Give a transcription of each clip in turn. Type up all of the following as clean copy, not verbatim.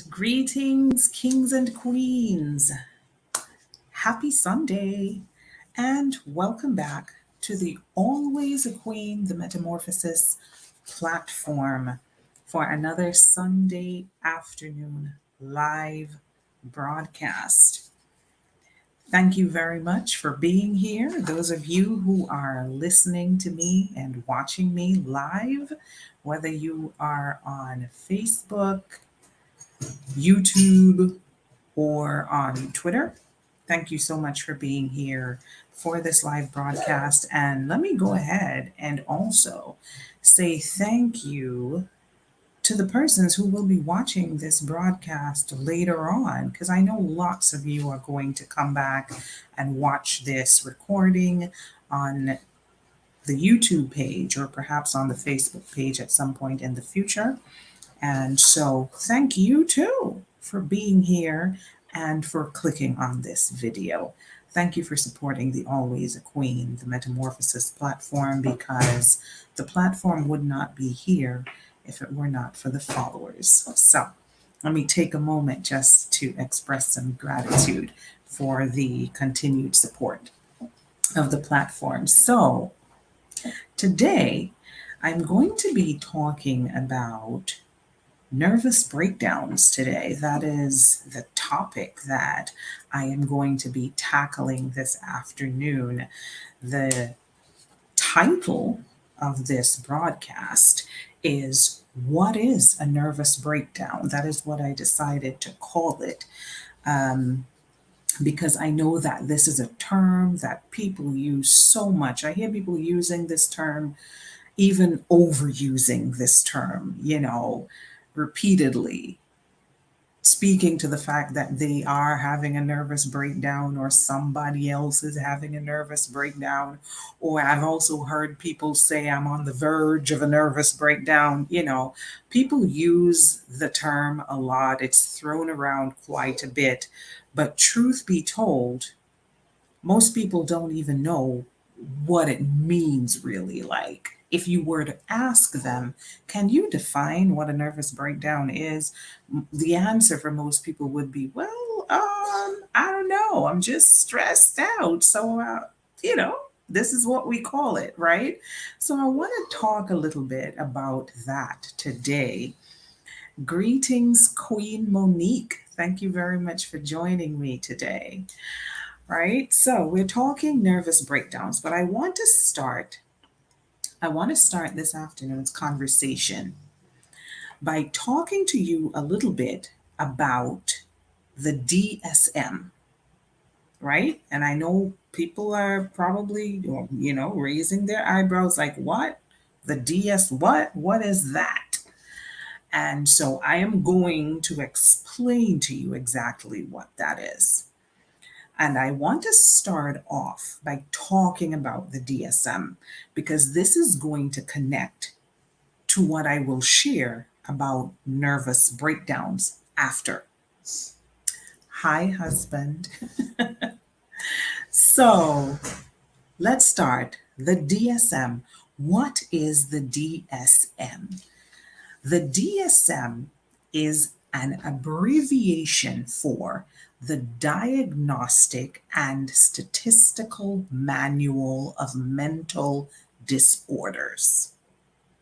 Greetings, kings and queens. Happy Sunday, and welcome back to the Always a Queen, the Metamorphosis platform for another Sunday afternoon live broadcast. Thank you very much for being here. Those of you who are listening to me and watching me live, whether you are on Facebook, YouTube, or on Twitter. Thank you so much for being here for this live broadcast. And let me go ahead and also say thank you to the persons who will be watching this broadcast later on, because I know lots of you are going to come back and watch this recording on the YouTube page or perhaps on the Facebook page at some point in the future. And so thank you too for being here and for clicking on this video. Thank you for supporting the Always a Queen, the Metamorphosis platform, because the platform would not be here if it were not for the followers. So let me take a moment just to express some gratitude for the continued support of the platform. So today I'm going to be talking about nervous breakdowns today. That is the topic that I am going to be tackling this afternoon. The title of this broadcast is What is a Nervous Breakdown? That is what I decided to call it. Because I know that this is a term that people use so much. I hear people using this term, even overusing this term, repeatedly, speaking to the fact that they are having a nervous breakdown or somebody else is having a nervous breakdown. Or I've also heard people say, I'm on the verge of a nervous breakdown. People use the term a lot. It's thrown around quite a bit. But truth be told, most people don't even know what it means really. Like, if you were to ask them, can you define what a nervous breakdown is? The answer for most people would be, well, I don't know. I'm just stressed out. So, this is what we call it, right? So I want to talk a little bit about that today. Greetings, Queen Monique. Thank you very much for joining me today. Right? So we're talking nervous breakdowns, but I want to start this afternoon's conversation by talking to you a little bit about the DSM, right? And I know people are probably, raising their eyebrows like, what? The DS, what? What is that? And so I am going to explain to you exactly what that is. And I want to start off by talking about the DSM, because this is going to connect to what I will share about nervous breakdowns after. Hi, husband. So let's start. The DSM. What is the DSM? The DSM is an abbreviation for the Diagnostic and Statistical Manual of Mental Disorders.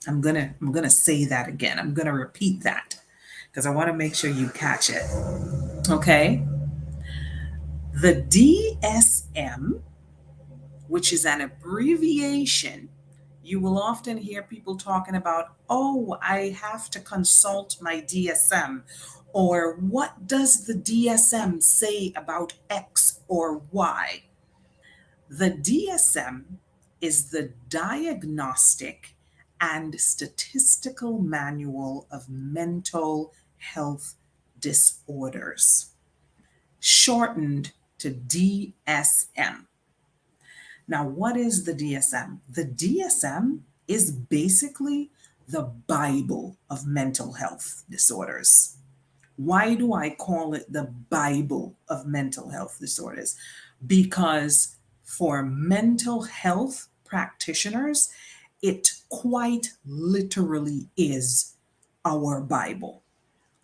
I'm gonna say that again. I'm gonna repeat that because I want to make sure you catch it. Okay. The DSM, which is an abbreviation, you will often hear people talking about, oh, I have to consult my DSM, or what does the DSM say about X or Y? The DSM is the Diagnostic and Statistical Manual of Mental Health Disorders, shortened to DSM. Now, what is the DSM? The DSM is basically the Bible of mental health disorders. Why do I call it the Bible of mental health disorders? Because for mental health practitioners, it quite literally is our Bible.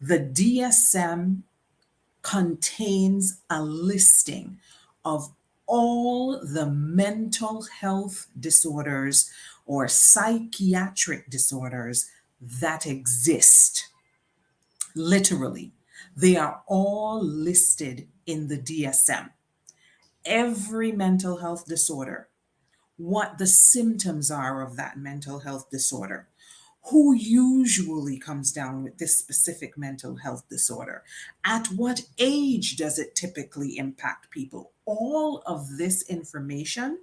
The DSM contains a listing of all the mental health disorders or psychiatric disorders that exist. Literally, they are all listed in the DSM. Every mental health disorder, what the symptoms are of that mental health disorder, who usually comes down with this specific mental health disorder, at what age does it typically impact people. All of this information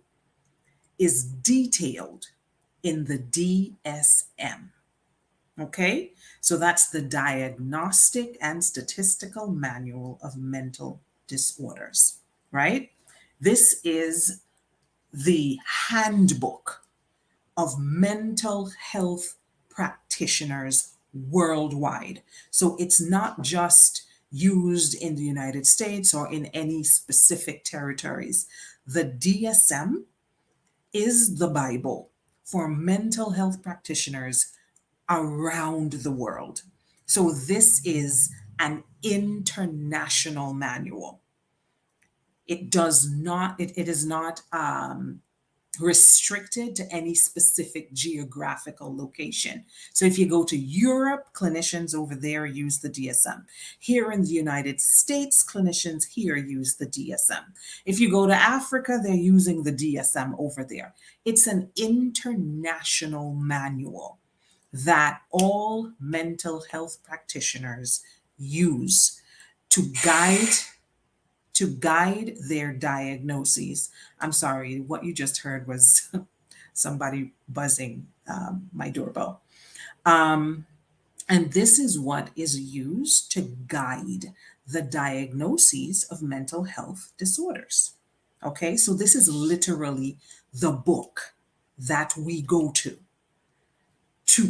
is detailed in the DSM. Okay, so that's the Diagnostic and Statistical Manual of Mental Disorders, right? This is the handbook of mental health practitioners worldwide. So it's not just used in the United States or in any specific territories. The DSM is the Bible for mental health practitioners around the world. So this is an international manual. It is not restricted to any specific geographical location. So if you go to Europe, clinicians over there use the DSM. Here in the United States, clinicians here use the DSM. If you go to Africa, they're using the DSM over there. It's an international manual that all mental health practitioners use to guide their diagnoses. I'm sorry, what you just heard was somebody buzzing my doorbell. Um, and this is what is used to guide the diagnoses of mental health disorders. Okay, so this is literally the book that we go to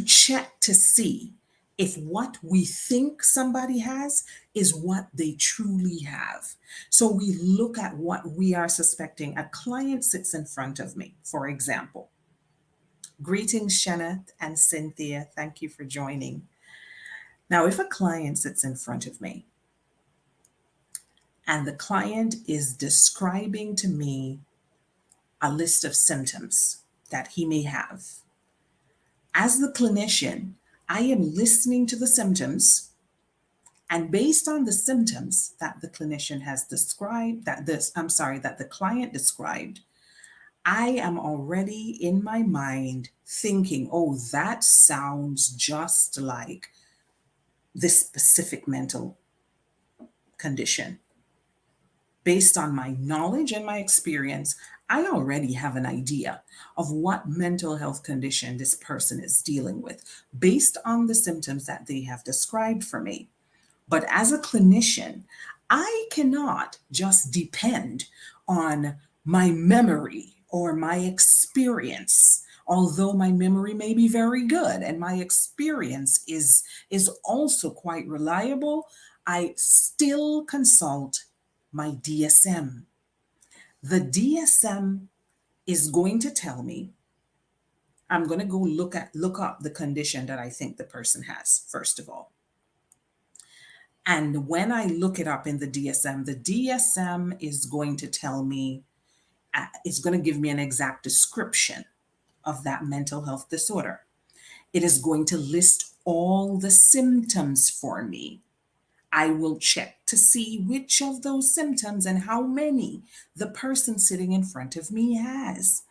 check to see if what we think somebody has is what they truly have. So we look at what we are suspecting. A client sits in front of me, for example. Greetings, Shaneth and Cynthia. Thank you for joining. Now, if a client sits in front of me and the client is describing to me a list of symptoms that he may have, as the clinician, I am listening to the symptoms, and based on the symptoms that the clinician has described, that the client described, I am already in my mind thinking, oh, that sounds just like this specific mental condition. Based on my knowledge and my experience, I already have an idea of what mental health condition this person is dealing with based on the symptoms that they have described for me. But as a clinician, I cannot just depend on my memory or my experience. Although my memory may be very good and my experience is also quite reliable, I still consult my DSM. The DSM is going to tell me, I'm going to go look up the condition that I think the person has, first of all. And when I look it up in the DSM is going to tell me, it's going to give me an exact description of that mental health disorder. It is going to list all the symptoms for me. I will check to see which of those symptoms and how many the person sitting in front of me has.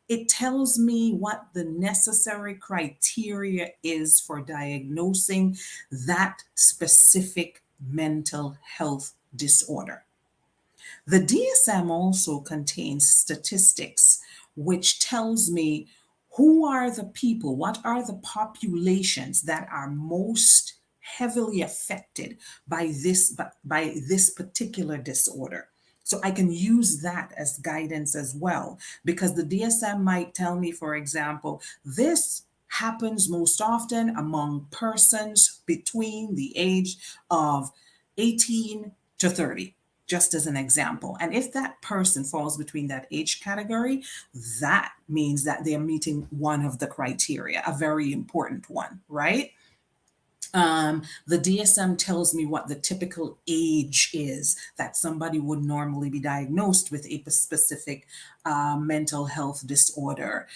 It tells me what the necessary criteria is for diagnosing that specific mental health disorder. The DSM also contains statistics, which tells me who are the people, what are the populations that are most heavily affected by this particular disorder. So I can use that as guidance as well, because the DSM might tell me, for example, this happens most often among persons between the age of 18 to 30, just as an example. And if that person falls between that age category, that means that they're meeting one of the criteria, a very important one, right? The DSM tells me what the typical age is that somebody would normally be diagnosed with a specific mental health disorder.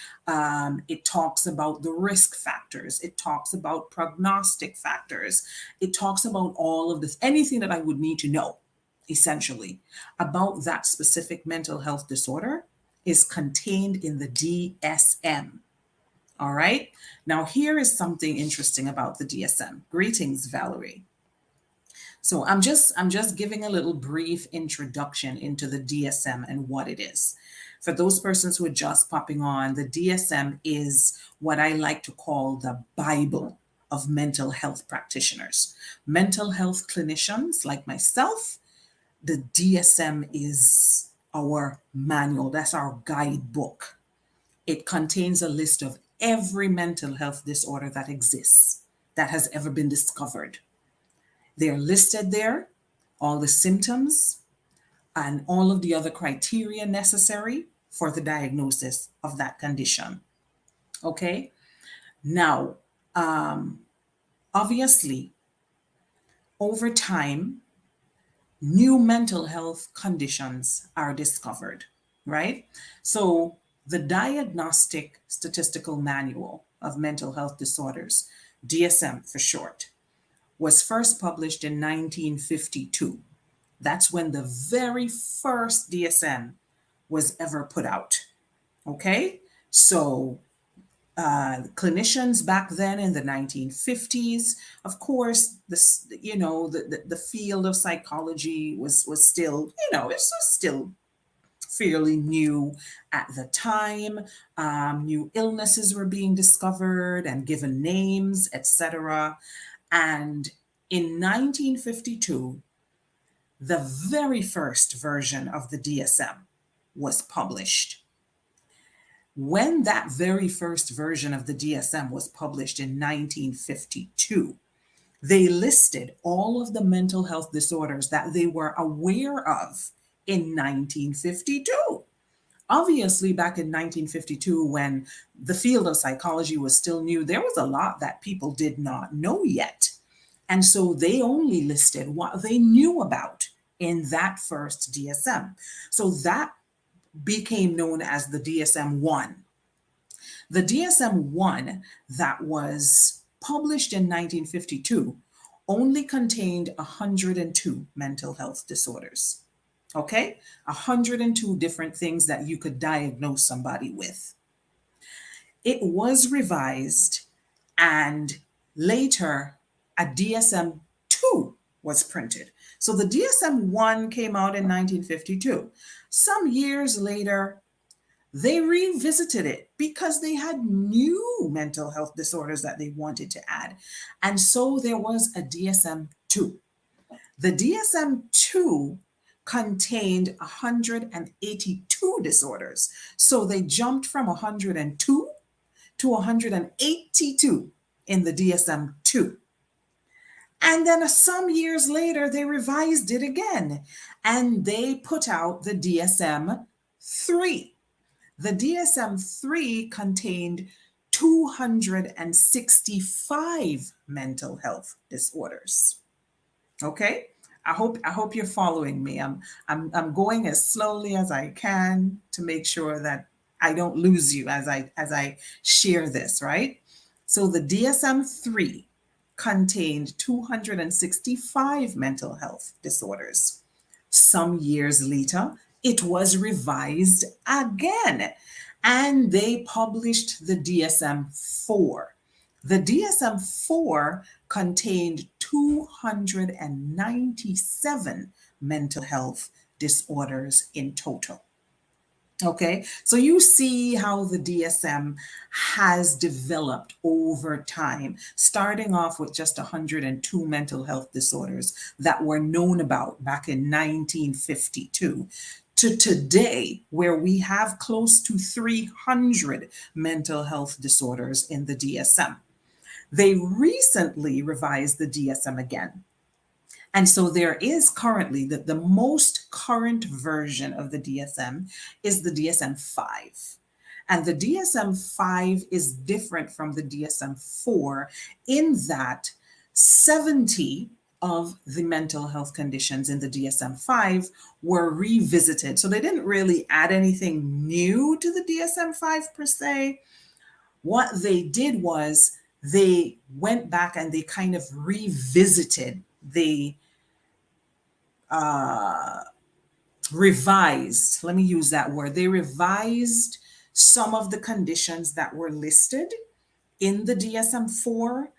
It talks about the risk factors. It talks about prognostic factors. It talks about all of this, anything that I would need to know, essentially, about that specific mental health disorder is contained in the DSM. All right. Now, here is something interesting about the DSM. Greetings, Valerie. So I'm just giving a little brief introduction into the DSM and what it is. For those persons who are just popping on, the DSM is what I like to call the Bible of mental health practitioners. Mental health clinicians like myself, the DSM is our manual, that's our guidebook. It contains a list of every mental health disorder that exists, that has ever been discovered. They're listed there, all the symptoms, and all of the other criteria necessary for the diagnosis of that condition. Okay? Now, um, obviously, over time, new mental health conditions are discovered, right? So, the Diagnostic Statistical Manual of Mental Health Disorders, DSM for short, was first published in 1952. That's when the very first DSM was ever put out. Okay? So, clinicians back then in the 1950s, of course, this, the field of psychology was still, it was still fairly new at the time. New illnesses were being discovered and given names, etc. And in 1952, the very first version of the DSM was published. When that very first version of the DSM was published in 1952, they listed all of the mental health disorders that they were aware of in 1952. Obviously, back in 1952, when the field of psychology was still new, there was a lot that people did not know yet. And so they only listed what they knew about in that first DSM. So that became known as the DSM 1. The DSM 1 that was published in 1952 only contained 102 mental health disorders. Okay? 102 different things that you could diagnose somebody with. It was revised, and later a DSM 2 was printed. So the DSM 1 came out in 1952. Some years later, they revisited it because they had new mental health disorders that they wanted to add. And so there was a DSM 2. The DSM 2 contained 182 disorders. So they jumped from 102 to 182 in the DSM 2. And then some years later, they revised it again and they put out the DSM 3. The DSM 3 contained 265 mental health disorders. Okay? I hope you're following me. I'm going as slowly as I can to make sure that I don't lose you as I share this, right? So the DSM-3 contained 265 mental health disorders. Some years later, it was revised again and they published the DSM-4. The DSM-4 contained 297 mental health disorders in total. Okay, so you see how the DSM has developed over time, starting off with just 102 mental health disorders that were known about back in 1952 to today, where we have close to 300 mental health disorders in the DSM. They recently revised the DSM again. And so there is currently the most current version of the DSM is the DSM 5. And the DSM 5 is different from the DSM 4 in that 70 of the mental health conditions in the DSM 5 were revisited. So they didn't really add anything new to the DSM 5 per se. What they did was they went back and they kind of revisited, they revised, let me use that word, they revised some of the conditions that were listed in the DSM 4,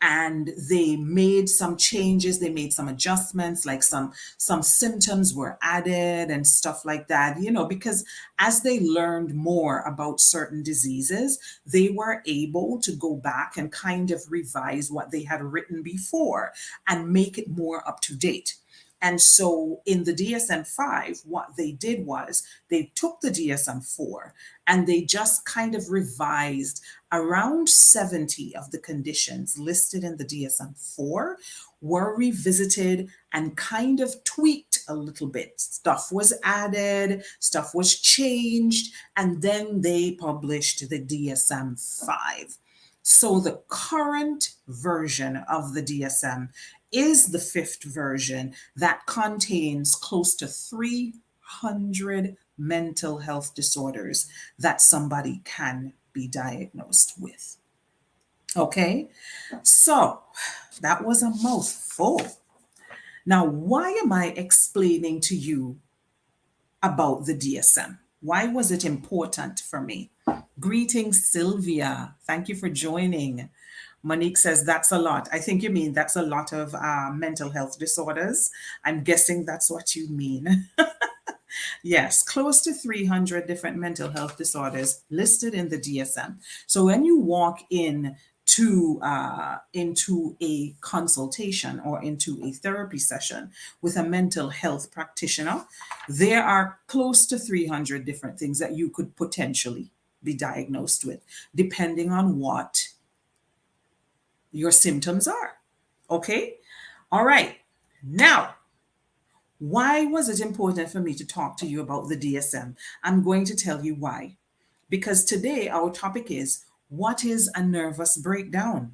and they made some changes, they made some adjustments, like some symptoms were added and stuff like that, because as they learned more about certain diseases, they were able to go back and kind of revise what they had written before and make it more up to date. And so in the DSM 5, what they did was they took the DSM 4 and they just kind of revised around 70 of the conditions listed in the DSM 4 were revisited and kind of tweaked a little bit. Stuff was added, stuff was changed, and then they published the DSM 5. So the current version of the DSM is the fifth version that contains close to 300 mental health disorders that somebody can be diagnosed with. Okay, so that was a mouthful. Now, why am I explaining to you about the DSM? Why was it important for me? Greetings, Sylvia. Thank you for joining. Monique says that's a lot. I think you mean that's a lot of mental health disorders. I'm guessing that's what you mean. Yes, close to 300 different mental health disorders listed in the DSM. So when you walk into a consultation or into a therapy session with a mental health practitioner, there are close to 300 different things that you could potentially be diagnosed with, depending on what your symptoms are. Okay? All right. Now, why was it important for me to talk to you about the DSM? I'm going to tell you why. Because today our topic is, what is a nervous breakdown?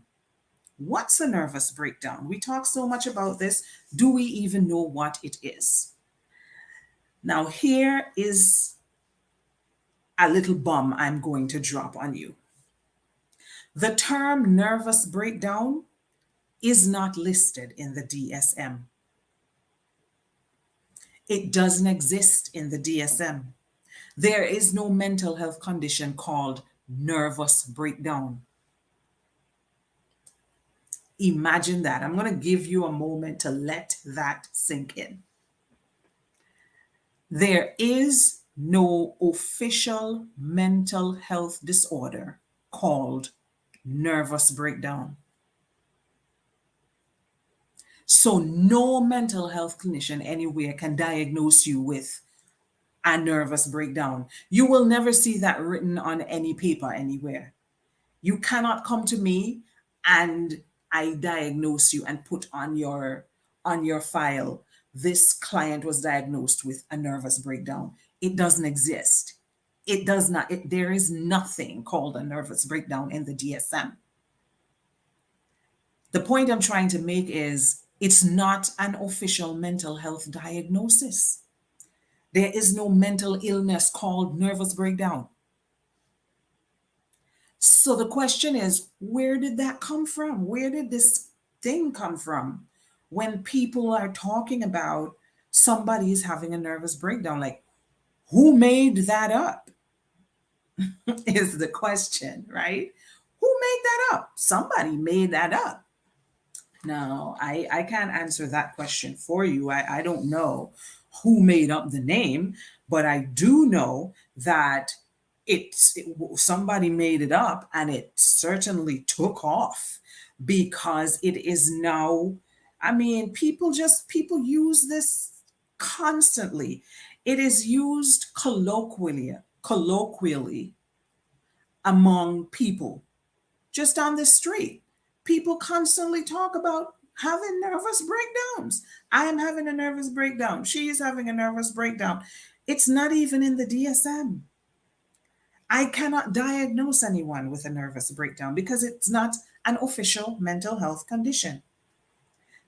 What's a nervous breakdown? We talk so much about this. Do we even know what it is? Now, here is a little bomb I'm going to drop on you. The term nervous breakdown is not listed in the DSM. It doesn't exist in the DSM. There is no mental health condition called nervous breakdown. Imagine that. I'm going to give you a moment to let that sink in. There is no official mental health disorder called nervous breakdown. So no mental health clinician anywhere can diagnose you with a nervous breakdown. You will never see that written on any paper anywhere. You cannot come to me and I diagnose you and put on your file, this client was diagnosed with a nervous breakdown. It doesn't exist. It does not. There is nothing called a nervous breakdown in the DSM. The point I'm trying to make is it's not an official mental health diagnosis. There is no mental illness called nervous breakdown. So the question is, where did that come from? Where did this thing come from? When people are talking about somebody is having a nervous breakdown, like, who made that up? Is the question, right? Who made that up? Somebody made that up. Now, I can't answer that question for you. I don't know who made up the name, but I do know that somebody made it up and it certainly took off because it is now, I mean, people use this constantly. It is used colloquially among people just on the street. People constantly talk about having nervous breakdowns. I am having a nervous breakdown. She is having a nervous breakdown. It's not even in the DSM. I cannot diagnose anyone with a nervous breakdown because it's not an official mental health condition.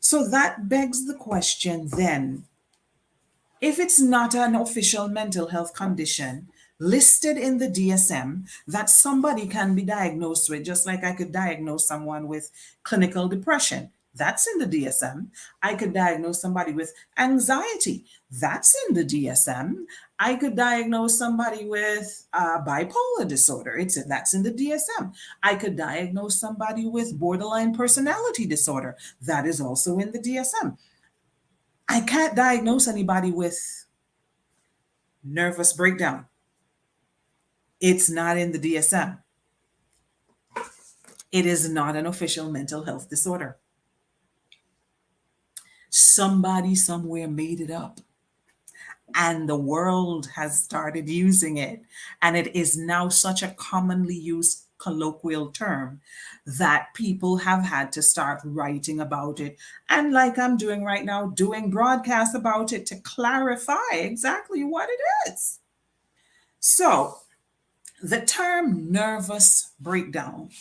So that begs the question then, if it's not an official mental health condition listed in the DSM that somebody can be diagnosed with, just like I could diagnose someone with clinical depression, that's in the DSM. I could diagnose somebody with anxiety, that's in the DSM. I could diagnose somebody with bipolar disorder, that's in the DSM. I could diagnose somebody with borderline personality disorder, that is also in the DSM. I can't diagnose anybody with nervous breakdown. It's not in the DSM. It is not an official mental health disorder. Somebody somewhere made it up, and the world has started using it. And it is now such a commonly used colloquial term that people have had to start writing about it. And like I'm doing right now, doing broadcasts about it to clarify exactly what it is. So, the term nervous breakdown.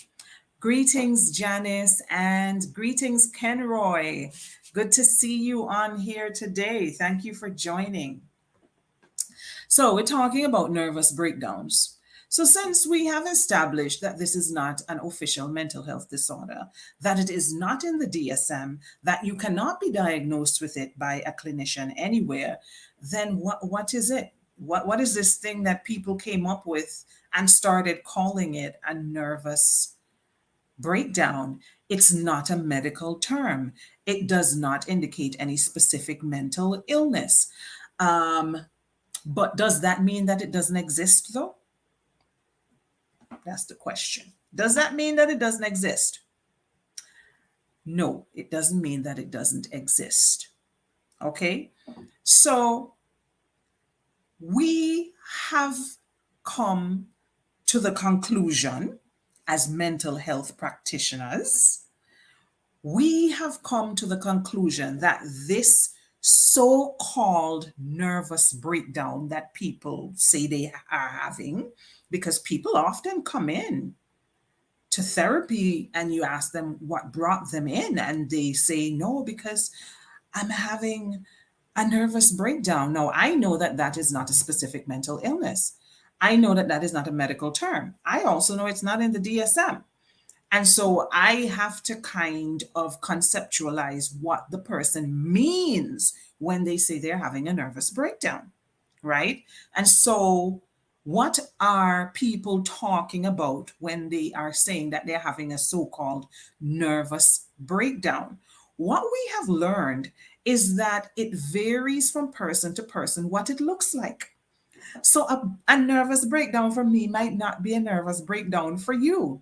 Greetings, Janice, and greetings, Kenroy. Good to see you on here today. Thank you for joining. So, we're talking about nervous breakdowns. So, since we have established that this is not an official mental health disorder, that it is not in the DSM, that you cannot be diagnosed with it by a clinician anywhere, then what is it? What is this thing that people came up with and started calling it a nervous breakdown? It's not a medical term. It does not indicate any specific mental illness. Um, but does that mean that it doesn't exist, though? That's the question. Does that mean that it doesn't exist? No, it doesn't mean that it doesn't exist. Okay? So we have come to the conclusion as mental health practitioners, we have come to the conclusion that this so called nervous breakdown that people say they are having, because people often come in to therapy and you ask them what brought them in, and they say, no, because I'm having a nervous breakdown. Now, I know that that is not a specific mental illness. I know that that is not a medical term. I also know it's not in the DSM. And so I have to kind of conceptualize what the person means when they say they're having a nervous breakdown, right? And so, what are people talking about when they are saying that they're having a so called nervous breakdown? What we have learned is that it varies from person to person what it looks like. So, a nervous breakdown for me might not be a nervous breakdown for you,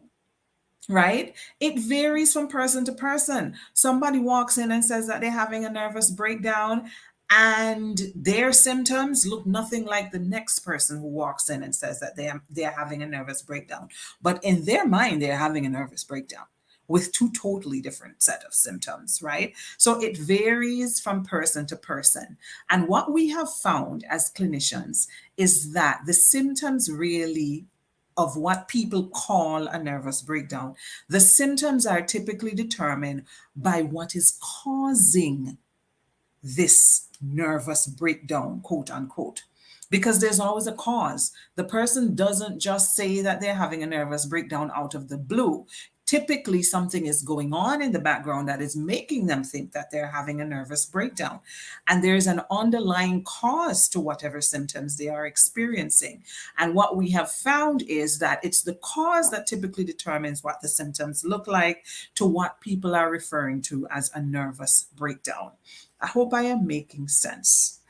right? It varies from person to person. Somebody walks in and says that they're having a nervous breakdown, and their symptoms look nothing like the next person who walks in and says that they're having a nervous breakdown. But in their mind, they're having a nervous breakdown with two totally different set of symptoms, right? So it varies from person to person. And what we have found as clinicians is that the symptoms really of what people call a nervous breakdown, the symptoms are typically determined by what is causing this nervous breakdown, quote unquote. Because there's always a cause. The person doesn't just say that they're having a nervous breakdown out of the blue. Typically, something is going on in the background that is making them think that they're having a nervous breakdown. And there's an underlying cause to whatever symptoms they are experiencing. And what we have found is that it's the cause that typically determines what the symptoms look like to what people are referring to as a nervous breakdown. I hope I am making sense.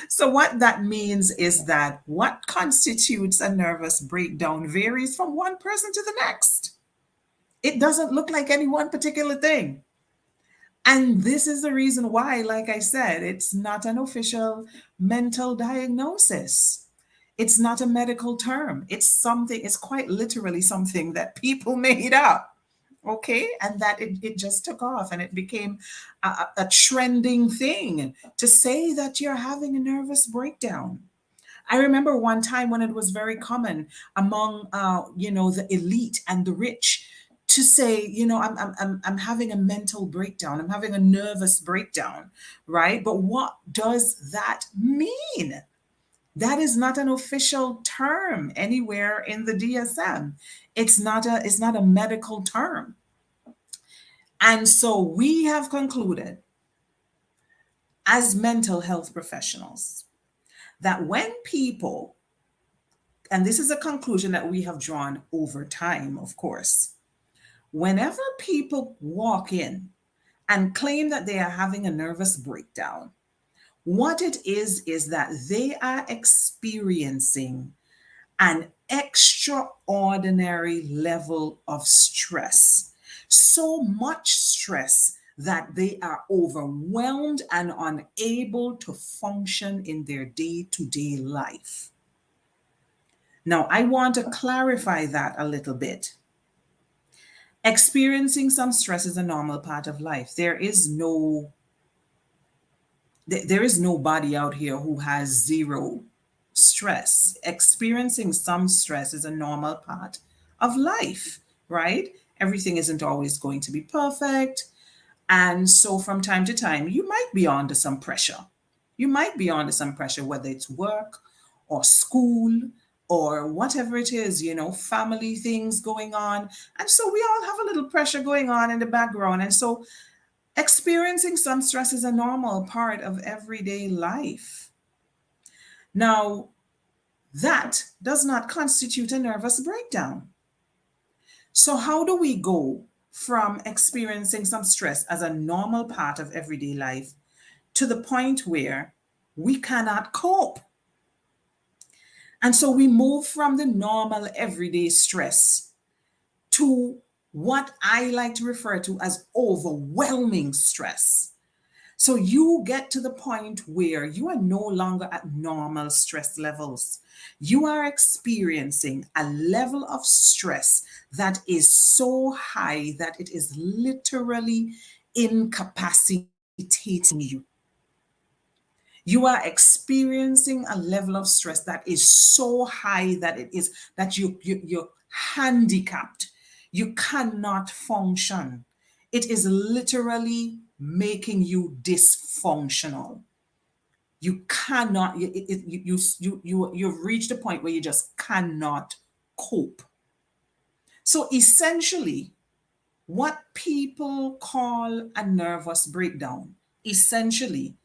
So, what that means is that what constitutes a nervous breakdown varies from one person to the next. It doesn't look like any one particular thing. And this is the reason why, like I said, it's not an official mental diagnosis. It's not a medical term. It's something, it's quite literally something that people made up. Okay. And that it just took off and it became a trending thing to say that you're having a nervous breakdown. I remember one time when it was very common among, the elite and the rich to say, I'm having a mental breakdown, I'm having a nervous breakdown, right? But what does that mean? That is not an official term anywhere in the DSM. It's not a medical term. And so we have concluded as mental health professionals that when people, and this is a conclusion that we have drawn over time, of course, whenever people walk in and claim that they are having a nervous breakdown, what it is that they are experiencing an extraordinary level of stress. So much stress that they are overwhelmed and unable to function in their day to day life. Now, I want to clarify that a little bit. Experiencing some stress is a normal part of life. There is nobody out here who has zero stress. Experiencing some stress is a normal part of life, right? Everything isn't always going to be perfect. And so from time to time, you might be under some pressure. You might be under some pressure, whether it's work or school or whatever it is, family things going on. And so we all have a little pressure going on in the background. And so experiencing some stress is a normal part of everyday life. Now, that does not constitute a nervous breakdown. So, how do we go from experiencing some stress as a normal part of everyday life to the point where we cannot cope? And so we move from the normal everyday stress to what I like to refer to as overwhelming stress. So you get to the point where you are no longer at normal stress levels. You are experiencing a level of stress that is so high that it is literally incapacitating you. You are experiencing a level of stress that is so high that you're handicapped. You cannot function. It is literally making you dysfunctional. You cannot. You've reached a point where you just cannot cope. So essentially, what people call a nervous breakdown essentially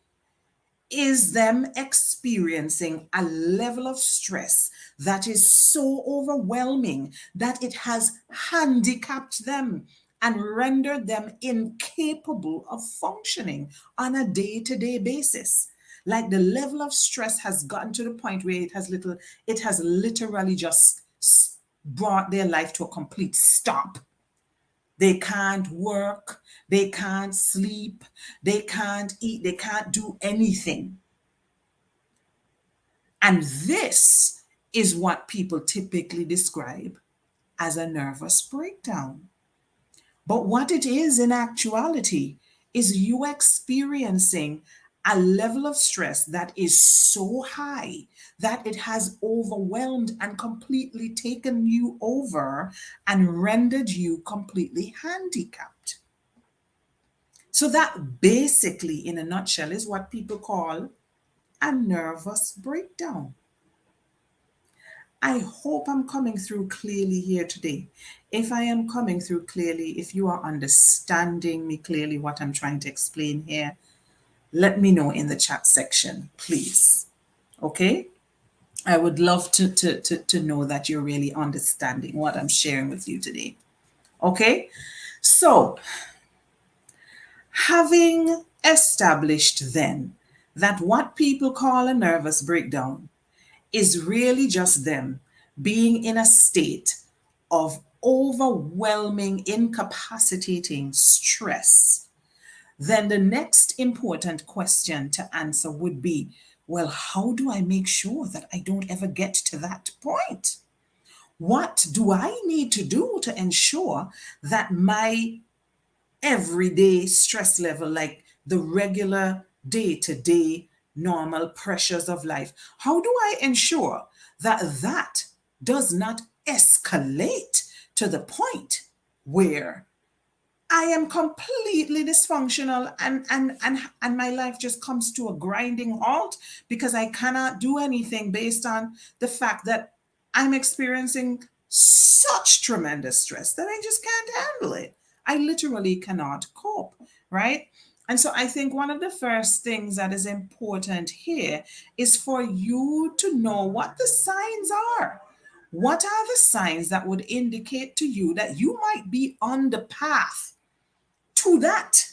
is them experiencing a level of stress that is so overwhelming that it has handicapped them and rendered them incapable of functioning on a day-to-day basis. Like the level of stress has gotten to the point where it has literally just brought their life to a complete stop. They can't work, they can't sleep, they can't eat, they can't do anything. And this is what people typically describe as a nervous breakdown. But what it is in actuality is you experiencing a level of stress that is so high that it has overwhelmed and completely taken you over and rendered you completely handicapped. So, that basically, in a nutshell, is what people call a nervous breakdown. I hope I'm coming through clearly here today. If I am coming through clearly, if you are understanding me clearly what I'm trying to explain here, let me know in the chat section, please. Okay? I would love to know that you're really understanding what I'm sharing with you today. Okay? So, having established then that what people call a nervous breakdown is really just them being in a state of overwhelming, incapacitating stress, then the next important question to answer would be, well, how do I make sure that I don't ever get to that point? What do I need to do to ensure that my everyday stress level, like the regular day to day normal pressures of life, how do I ensure that that does not escalate to the point where I am completely dysfunctional, and my life just comes to a grinding halt because I cannot do anything based on the fact that I'm experiencing such tremendous stress that I just can't handle it. I literally cannot cope, right? And so I think one of the first things that is important here is for you to know what the signs are. What are the signs that would indicate to you that you might be on the path to that?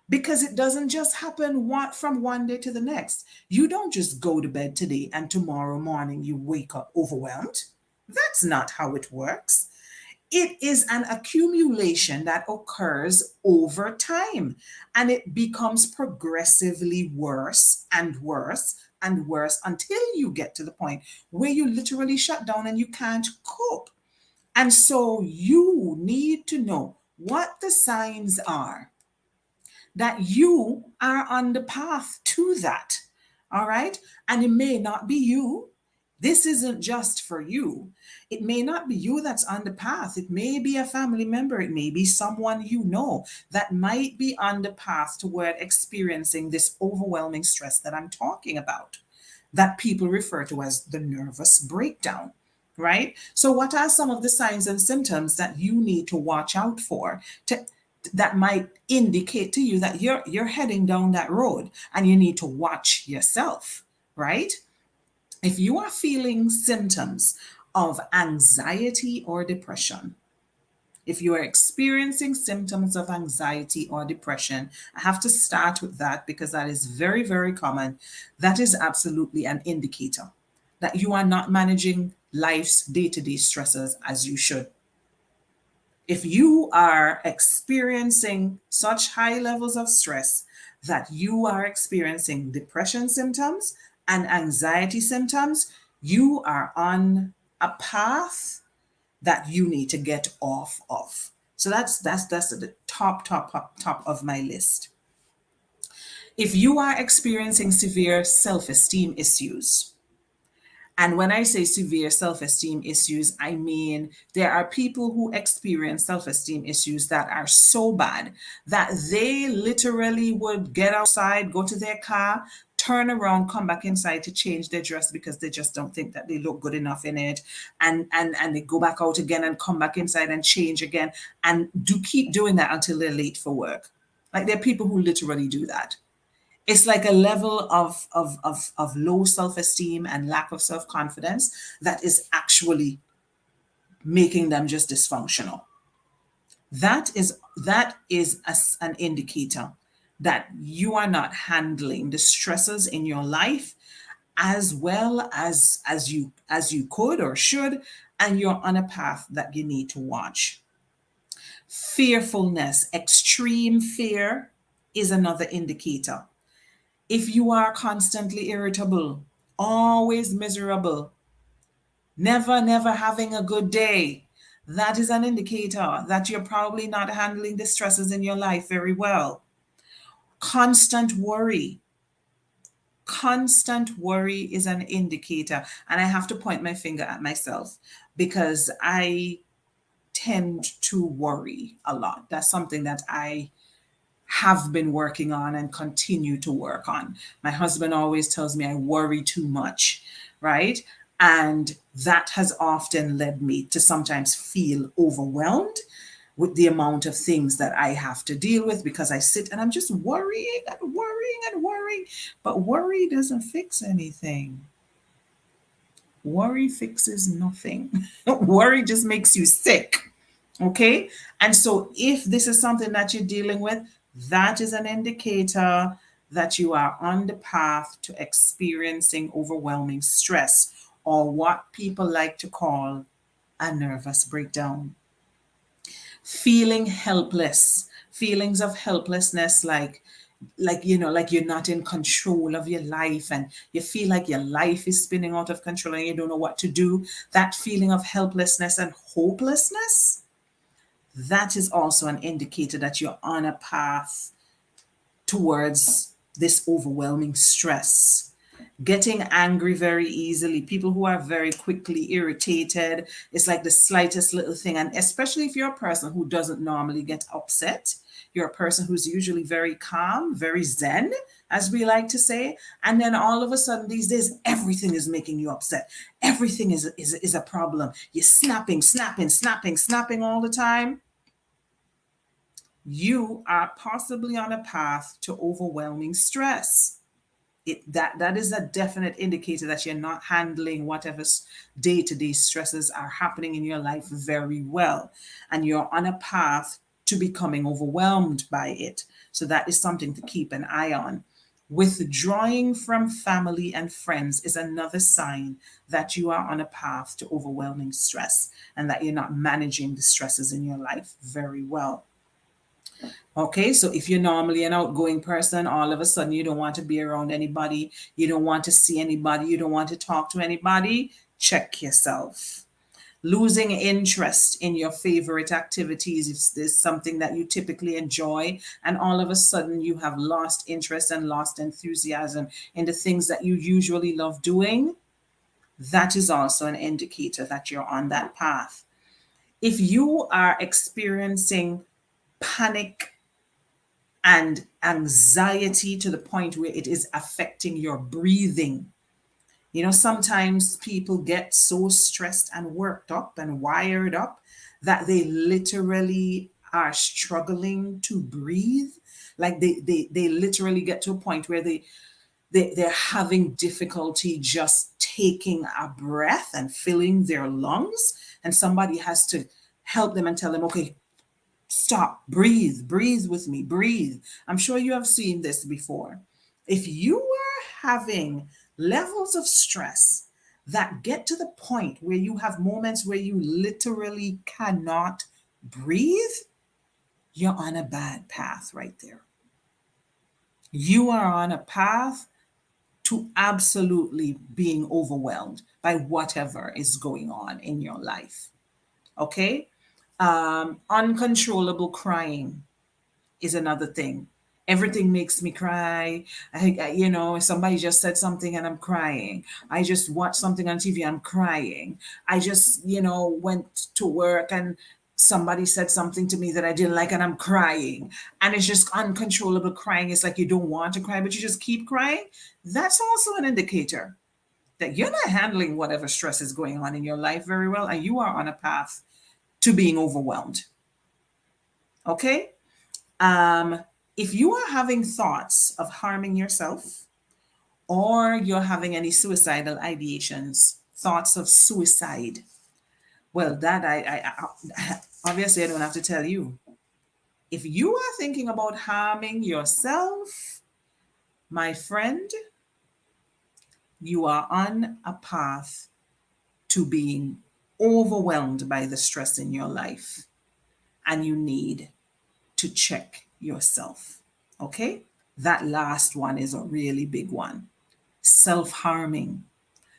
Because it doesn't just happen from one day to the next. You don't just go to bed today and tomorrow morning you wake up overwhelmed. That's not how it works. It is an accumulation that occurs over time, and it becomes progressively worse and worse and worse until you get to the point where you literally shut down and you can't cope. And so you need to know what the signs are that you are on the path to that. All right. And it may not be you. This isn't just for you. It may not be you that's on the path. It may be a family member. It may be someone you know that might be on the path toward experiencing this overwhelming stress that I'm talking about, that people refer to as the nervous breakdown. Right? So, what are some of the signs and symptoms that you need to watch out for to that might indicate to you that you're heading down that road and you need to watch yourself, right? If you are feeling symptoms of anxiety or depression, if you are experiencing symptoms of anxiety or depression, I have to start with that because that is very, very common. That is absolutely an indicator that you are not managing life's day to day stresses as you should. If you are experiencing such high levels of stress that you are experiencing depression symptoms and anxiety symptoms, you are on a path that you need to get off of. So that's at the top of my list. If you are experiencing severe self-esteem issues, and when I say severe self esteem issues, I mean there are people who experience self esteem issues that are so bad that they literally would get outside, go to their car, turn around, come back inside to change their dress because they just don't think that they look good enough in it. And they go back out again and come back inside and change again and do keep doing that until they're late for work. Like there are people who literally do that. It's like a level of low self-esteem and lack of self-confidence that is actually making them just dysfunctional. That is an indicator that you are not handling the stresses in your life as well as you could or should, and you're on a path that you need to watch. Fearfulness, extreme fear, is another indicator. If you are constantly irritable, always miserable, never having a good day, that is an indicator that you're probably not handling the stresses in your life very well. Constant worry. Constant worry is an indicator. And I have to point my finger at myself because I tend to worry a lot. That's something that I have been working on and continue to work on. My husband always tells me I worry too much, right? And that has often led me to sometimes feel overwhelmed with the amount of things that I have to deal with because I sit and I'm just worrying and worrying and worrying. But worry doesn't fix anything. Worry fixes nothing. Worry just makes you sick. Okay. And so, if this is something that you're dealing with, that is an indicator that you are on the path to experiencing overwhelming stress, or what people like to call a nervous breakdown. Feeling helpless, feelings of helplessness, like you're not in control of your life and you feel like your life is spinning out of control and you don't know what to do. That feeling of helplessness and hopelessness, that is also an indicator that you're on a path towards this overwhelming stress. getting angry very easily, people who are very quickly irritated. It's like the slightest little thing. And especially if you're a person who doesn't normally get upset, you're a person who's usually very calm, very zen, as we like to say. And then all of a sudden these days, everything is making you upset. Everything is a problem. You're snapping, snapping, snapping, snapping all the time. You are possibly on a path to overwhelming stress. That is a definite indicator that you're not handling whatever day-to-day stresses are happening in your life very well, and you're on a path to becoming overwhelmed by it. So that is something to keep an eye on. Withdrawing from family and friends is another sign that you are on a path to overwhelming stress and that you're not managing the stresses in your life very well. Okay, so if you're normally an outgoing person, all of a sudden you don't want to be around anybody, you don't want to see anybody, you don't want to talk to anybody, check yourself. Losing interest in your favorite activities, if there's something that you typically enjoy, and all of a sudden you have lost interest and lost enthusiasm in the things that you usually love doing, that is also an indicator that you're on that path. If you are experiencing panic and anxiety to the point where it is affecting your breathing. You know, sometimes people get so stressed and worked up and wired up that they literally are struggling to breathe. Like they literally get to a point where they're having difficulty just taking a breath and filling their lungs. And somebody has to help them and tell them, okay, stop, breathe, breathe with me, breathe. I'm sure you have seen this before. If you are having levels of stress that get to the point where you have moments where you literally cannot breathe, you're on a bad path right there. You are on a path to absolutely being overwhelmed by whatever is going on in your life. Okay? Uncontrollable crying is another thing. Everything makes me cry. If somebody just said something and I'm crying. I just watched something on TV, I'm crying. I just, went to work and somebody said something to me that I didn't like and I'm crying. And it's just uncontrollable crying. It's like you don't want to cry, but you just keep crying. That's also an indicator that you're not handling whatever stress is going on in your life very well and you are on a path to being overwhelmed. Okay? Um, if you are having thoughts of harming yourself or you're having any suicidal ideations, thoughts of suicide, well, that I obviously I don't have to tell you. If you are thinking about harming yourself, my friend, you are on a path to being overwhelmed by the stress in your life, and you need to check yourself. Okay? That last one is a really big one. Self harming,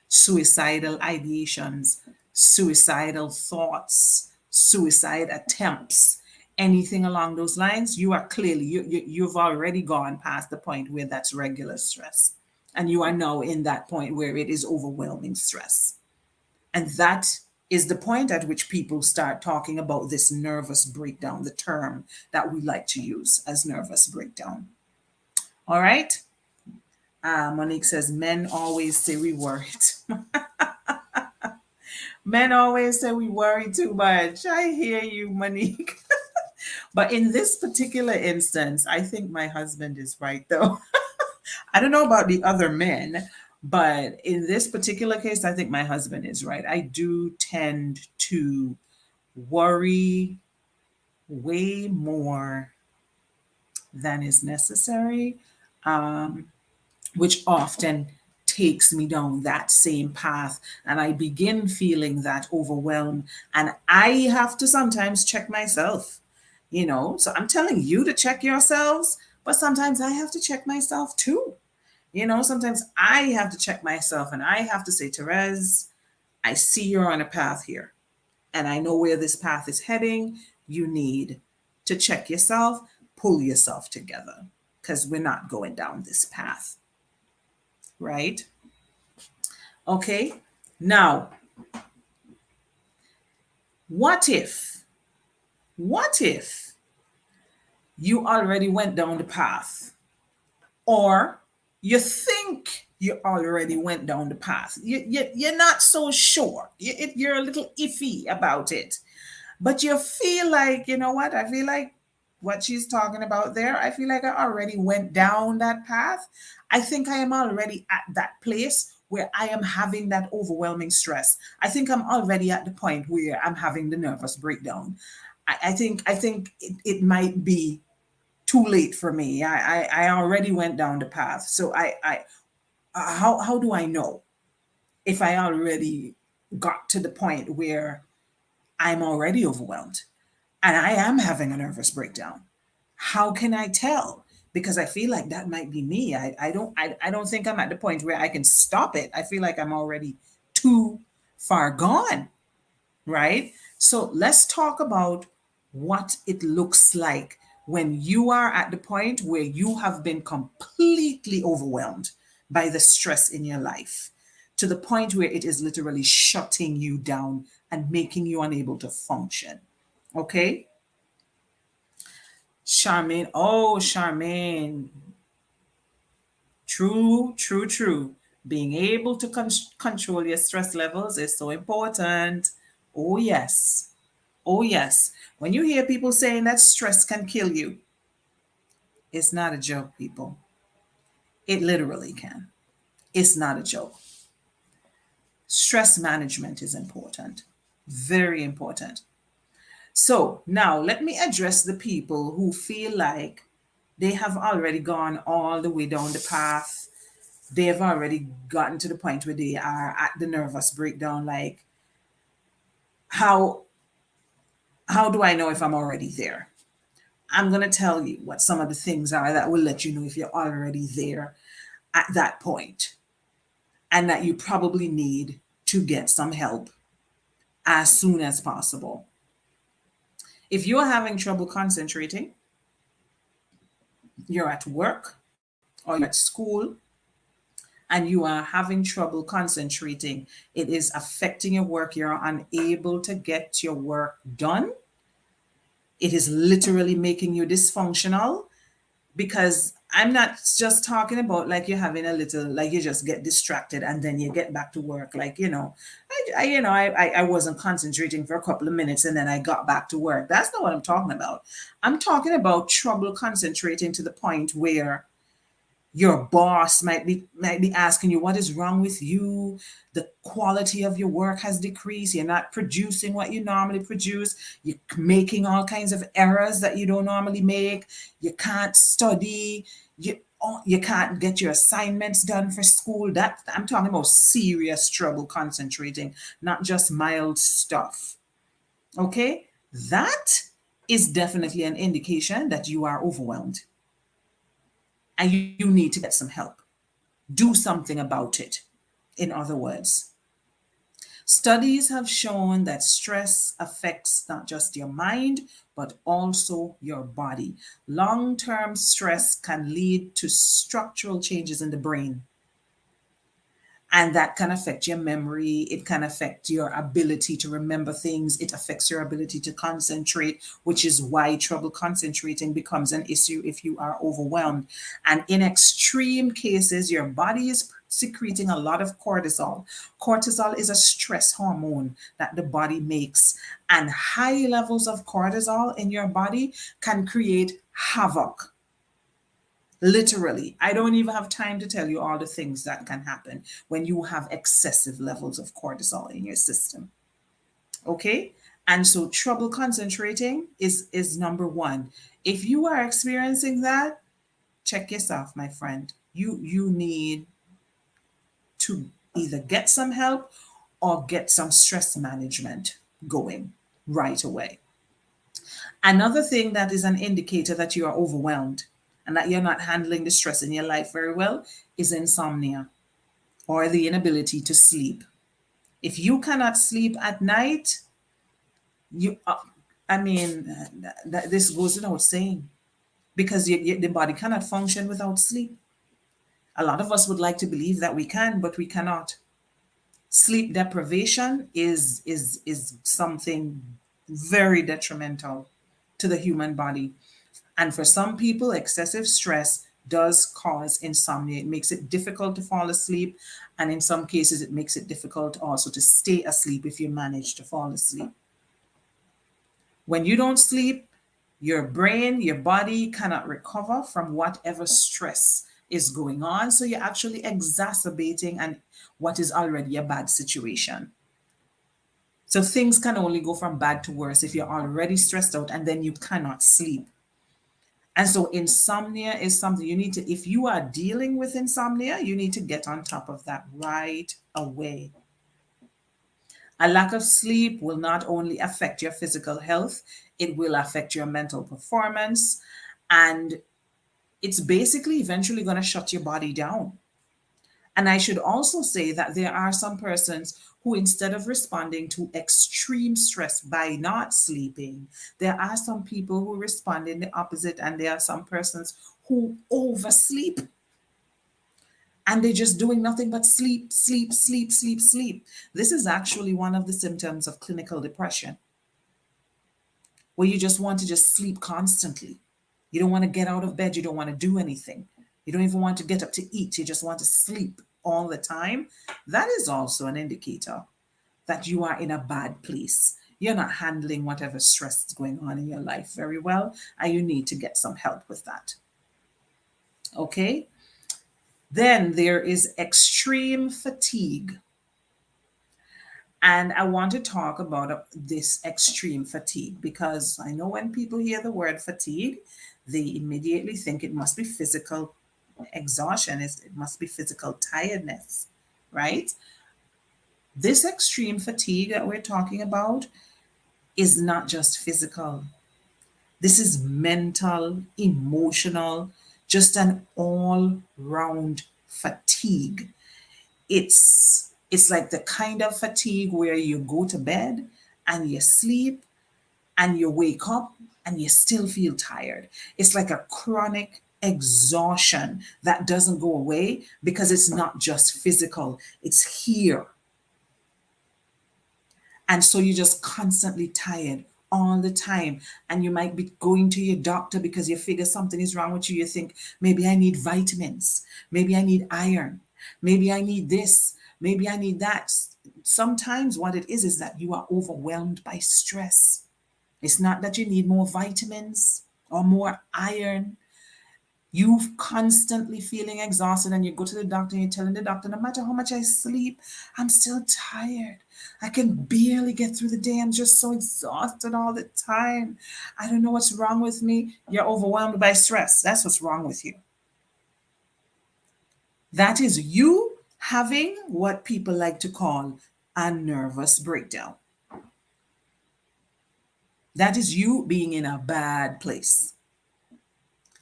suicidal ideations, suicidal thoughts, suicide attempts, anything along those lines, you are clearly, you've already gone past the point where that's regular stress. And you are now in that point where it is overwhelming stress. And that is the point at which people start talking about this nervous breakdown, the term that we like to use as nervous breakdown. All right. Monique says, men always say we worried. Men always say we worry too much. I hear you, Monique. But in this particular instance, I think my husband is right, though. I don't know about the other men, but in this particular case, I think my husband is right. I do tend to worry way more than is necessary, um, which often takes me down that same path. And I begin feeling that overwhelmed. And I have to sometimes check myself, So I'm telling you to check yourselves, but sometimes I have to check myself too. Sometimes I have to check myself and I have to say, Therese, I see you're on a path here and I know where this path is heading. You need to check yourself, pull yourself together because we're not going down this path, right? Okay. Now, what if, what if you already went down the path, or you think you already went down the path? You're not so sure. You're a little iffy about it, but you feel like, you know what? I feel like what she's talking about there, I feel like I already went down that path. I think I am already at that place where I am having that overwhelming stress. I think I'm already at the point where I'm having the nervous breakdown. I think it might be too late for me. I already went down the path. So how do I know if I already got to the point where I'm already overwhelmed and I am having a nervous breakdown? How can I tell? Because I feel like that might be me. I don't think I'm at the point where I can stop it. I feel like I'm already too far gone, right? So let's talk about what it looks like when you are at the point where you have been completely overwhelmed by the stress in your life, to the point where it is literally shutting you down and making you unable to function. Okay? Charmaine. Oh, Charmaine. True, true, true. Being able to control your stress levels is so important. Oh, yes. Oh, yes. When you hear people saying that stress can kill you, it's not a joke, people. It literally can. It's not a joke. Stress management is important, very important. So now let me address the people who feel like they have already gone all the way down the path. They have already gotten to the point where they are at the nervous breakdown. Like, how how do I know if I'm already there? I'm going to tell you what some of the things are that will let you know if you're already there at that point, and that you probably need to get some help as soon as possible. If you're having trouble concentrating, you're at work or you're at school, and you are having trouble concentrating, it is affecting your work, you're unable to get your work done, it is literally making you dysfunctional. Because I'm not just talking about like you're having a little, like you just get distracted and then you get back to work. Like, I wasn't concentrating for a couple of minutes and then I got back to work. That's not what I'm talking about. I'm talking about trouble concentrating to the point where your boss might be asking you what is wrong with you. The quality of your work has decreased, you're not producing what you normally produce, you're making all kinds of errors that you don't normally make, you can't study, you can't get your assignments done for school. That I'm talking about serious trouble concentrating, not just mild stuff. Okay, that is definitely an indication that you are overwhelmed and you need to get some help. Do something about it. In other words, studies have shown that stress affects not just your mind, but also your body. Long term stress can lead to structural changes in the brain, and that can affect your memory. It can affect your ability to remember things. It affects your ability to concentrate, which is why trouble concentrating becomes an issue if you are overwhelmed. And in extreme cases, your body is secreting a lot of cortisol. Cortisol is a stress hormone that the body makes, and high levels of cortisol in your body can create havoc. Literally, I don't even have time to tell you all the things that can happen when you have excessive levels of cortisol in your system. Okay? And so trouble concentrating is number one. If you are experiencing that, check yourself, my friend. You need to either get some help or get some stress management going right away. Another thing that is an indicator that you are overwhelmed and that you're not handling the stress in your life very well is insomnia or the inability to sleep. If you cannot sleep at night, you, I mean, this goes without saying, because the body cannot function without sleep. A lot of us would like to believe that we can, but we cannot. Sleep deprivation is something very detrimental to the human body. And for some people, excessive stress does cause insomnia. It makes it difficult to fall asleep. And in some cases, it makes it difficult also to stay asleep if you manage to fall asleep. When you don't sleep, your brain, your body cannot recover from whatever stress is going on. So you're actually exacerbating and what is already a bad situation. So things can only go from bad to worse if you're already stressed out and then you cannot sleep. And so insomnia is something you need to, if you are dealing with insomnia, you need to get on top of that right away. A lack of sleep will not only affect your physical health, it will affect your mental performance. And it's basically eventually going to shut your body down. And I should also say that there are some persons who, instead of responding to extreme stress by not sleeping, there are some people who respond in the opposite, and there are some persons who oversleep and they're just doing nothing but sleep, sleep, sleep, sleep, sleep. This is actually one of the symptoms of clinical depression, where you just want to just sleep constantly. You don't want to get out of bed. You don't want to do anything. You don't even want to get up to eat. You just want to sleep all the time. That is also an indicator that you are in a bad place. You're not handling whatever stress is going on in your life very well, and you need to get some help with that. Okay? Then there is extreme fatigue. And I want to talk about this extreme fatigue because I know when people hear the word fatigue, they immediately think it must be physical exhaustion, it must be physical tiredness, right? This extreme fatigue that we're talking about is not just physical. This is mental, emotional, just an all round fatigue. It's like the kind of fatigue where you go to bed and you sleep and you wake up and you still feel tired. It's like a chronic exhaustion that doesn't go away because it's not just physical, it's here. And so you're just constantly tired all the time. And you might be going to your doctor because you figure something is wrong with you. You think, maybe I need vitamins, maybe I need iron, maybe I need this, maybe I need that. Sometimes what it is that you are overwhelmed by stress. It's not that you need more vitamins or more iron. You constantly feeling exhausted and you go to the doctor and you're telling the doctor, no matter how much I sleep, I'm still tired. I can barely get through the day. I'm just so exhausted all the time. I don't know what's wrong with me. You're overwhelmed by stress. That's what's wrong with you. That is you having what people like to call a nervous breakdown. That is you being in a bad place.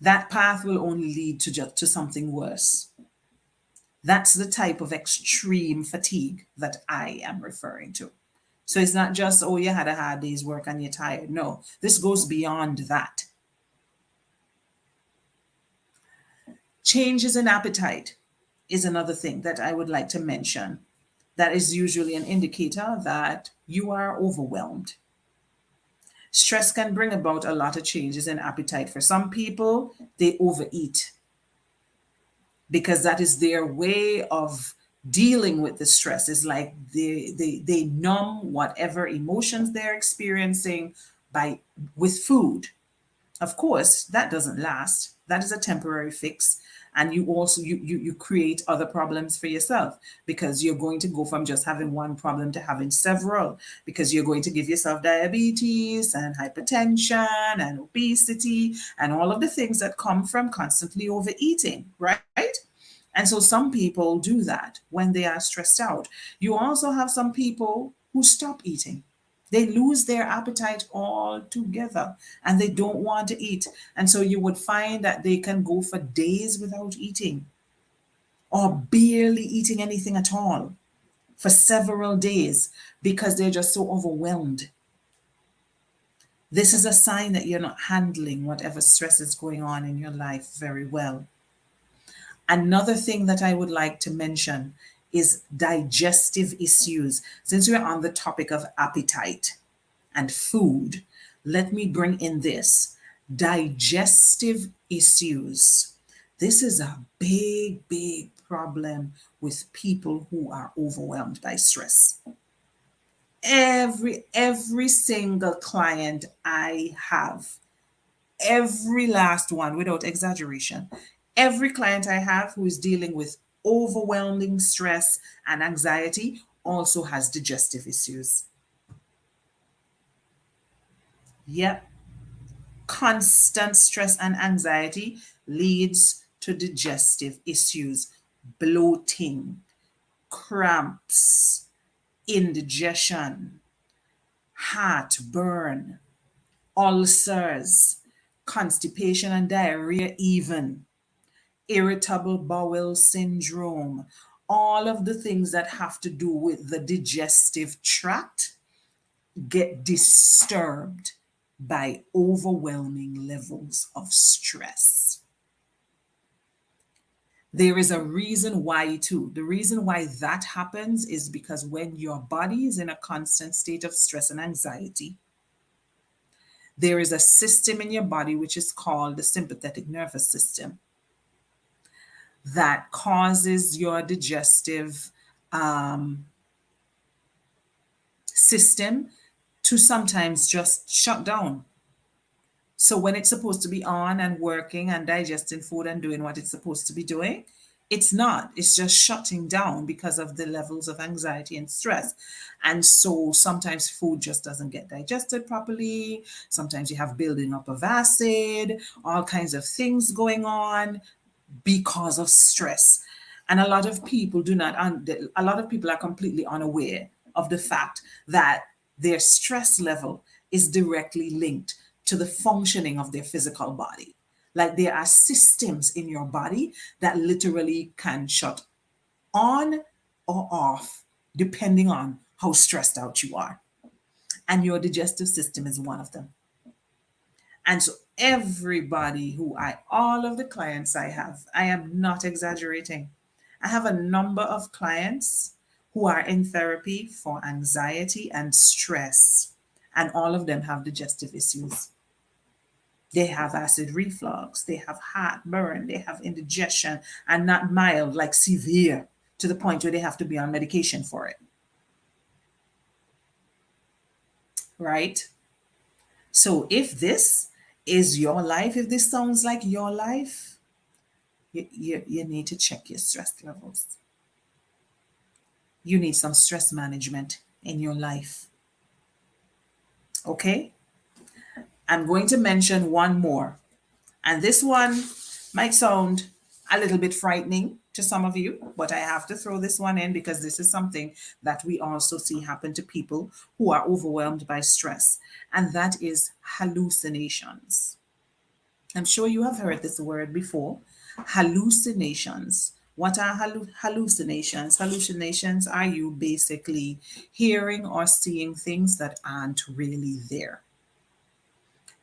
That path will only lead to something worse. That's the type of extreme fatigue that I am referring to. So it's not just, oh, you had a hard day's work and you're tired. No, this goes beyond that. Changes in appetite is another thing that I would like to mention. That is usually an indicator that you are overwhelmed. Stress can bring about a lot of changes in appetite. For some people, they overeat because that is their way of dealing with the stress. It's like they numb whatever emotions they're experiencing by with food. Of course, that doesn't last. That is a temporary fix. And you also you create other problems for yourself because you're going to go from just having one problem to having several, because you're going to give yourself diabetes and hypertension and obesity and all of the things that come from constantly overeating, right? And so some people do that when they are stressed out. You also have some people who stop eating. They lose their appetite altogether and they don't want to eat. And so you would find that they can go for days without eating or barely eating anything at all for several days because they're just so overwhelmed. This is a sign that you're not handling whatever stress is going on in your life very well. Another thing that I would like to mention is digestive issues. Since we're on the topic of appetite and food, let me bring in this digestive issues. This is a big, big problem with people who are overwhelmed by stress. Every single client I have, every last one without exaggeration, every client I have who is dealing with overwhelming stress and anxiety also has digestive issues. Yep, constant stress and anxiety leads to digestive issues, bloating, cramps, indigestion, heartburn, ulcers, constipation and diarrhea, even irritable bowel syndrome, all of the things that have to do with the digestive tract get disturbed by overwhelming levels of stress. There is a reason why, too. The reason why that happens is because when your body is in a constant state of stress and anxiety, there is a system in your body which is called the sympathetic nervous system that causes your digestive system to sometimes just shut down. So when it's supposed to be on and working and digesting food and doing what it's supposed to be doing, it's not. It's just shutting down because of the levels of anxiety and stress. And so sometimes food just doesn't get digested properly. Sometimes you have building up of acid, all kinds of things going on because of stress. And a lot of people a lot of people are completely unaware of the fact that their stress level is directly linked to the functioning of their physical body. Like there are systems in your body that literally can shut on or off depending on how stressed out you are. And your digestive system is one of them. And so all of the clients I am not exaggerating. I have a number of clients who are in therapy for anxiety and stress, and all of them have digestive issues. They have acid reflux, they have heartburn, they have indigestion, and not mild, like severe, to the point where they have to be on medication for it. Right? So if this is your life, if this sounds like your life, you need to check your stress levels. You need some stress management in your life. Okay? I'm going to mention one more. And this one might sound a little bit frightening to some of you, but I have to throw this one in because this is something that we also see happen to people who are overwhelmed by stress, and that is hallucinations. I'm sure you have heard this word before. Hallucinations. What are hallucinations? Hallucinations are you basically hearing or seeing things that aren't really there.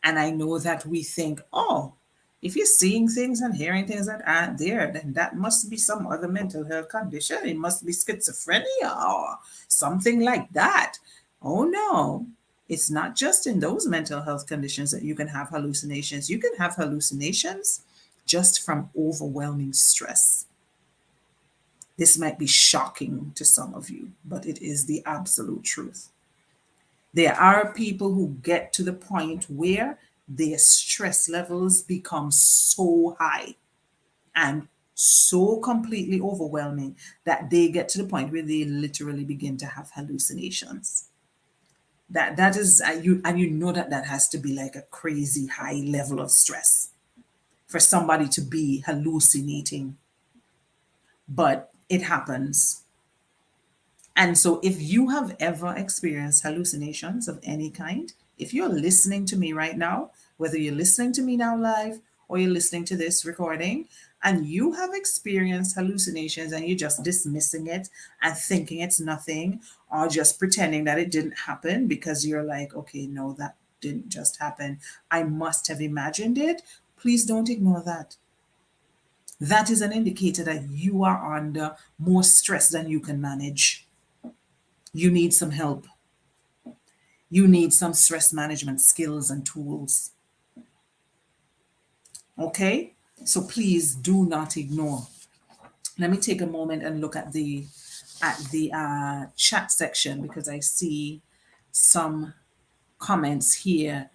And I know that we think, oh, if you're seeing things and hearing things that aren't there, then that must be some other mental health condition. It must be schizophrenia or something like that. Oh, no. It's not just in those mental health conditions that you can have hallucinations. You can have hallucinations just from overwhelming stress. This might be shocking to some of you, but it is the absolute truth. There are people who get to the point where their stress levels become so high and so completely overwhelming that they get to the point where they literally begin to have hallucinations. That is you know that has to be like a crazy high level of stress for somebody to be hallucinating, but it happens. And so, if you have ever experienced hallucinations of any kind, if you're listening to me right now, whether you're listening to me now live or you're listening to this recording, and you have experienced hallucinations and you're just dismissing it and thinking it's nothing, or just pretending that it didn't happen because you're like, okay, no, that didn't just happen. I must have imagined it. Please don't ignore that. that is an indicator that you are under more stress than you can manage. You need some help. You need some stress management skills and tools. Okay? So please do not ignore. Let me take a moment and look at the chat section because I see some comments here.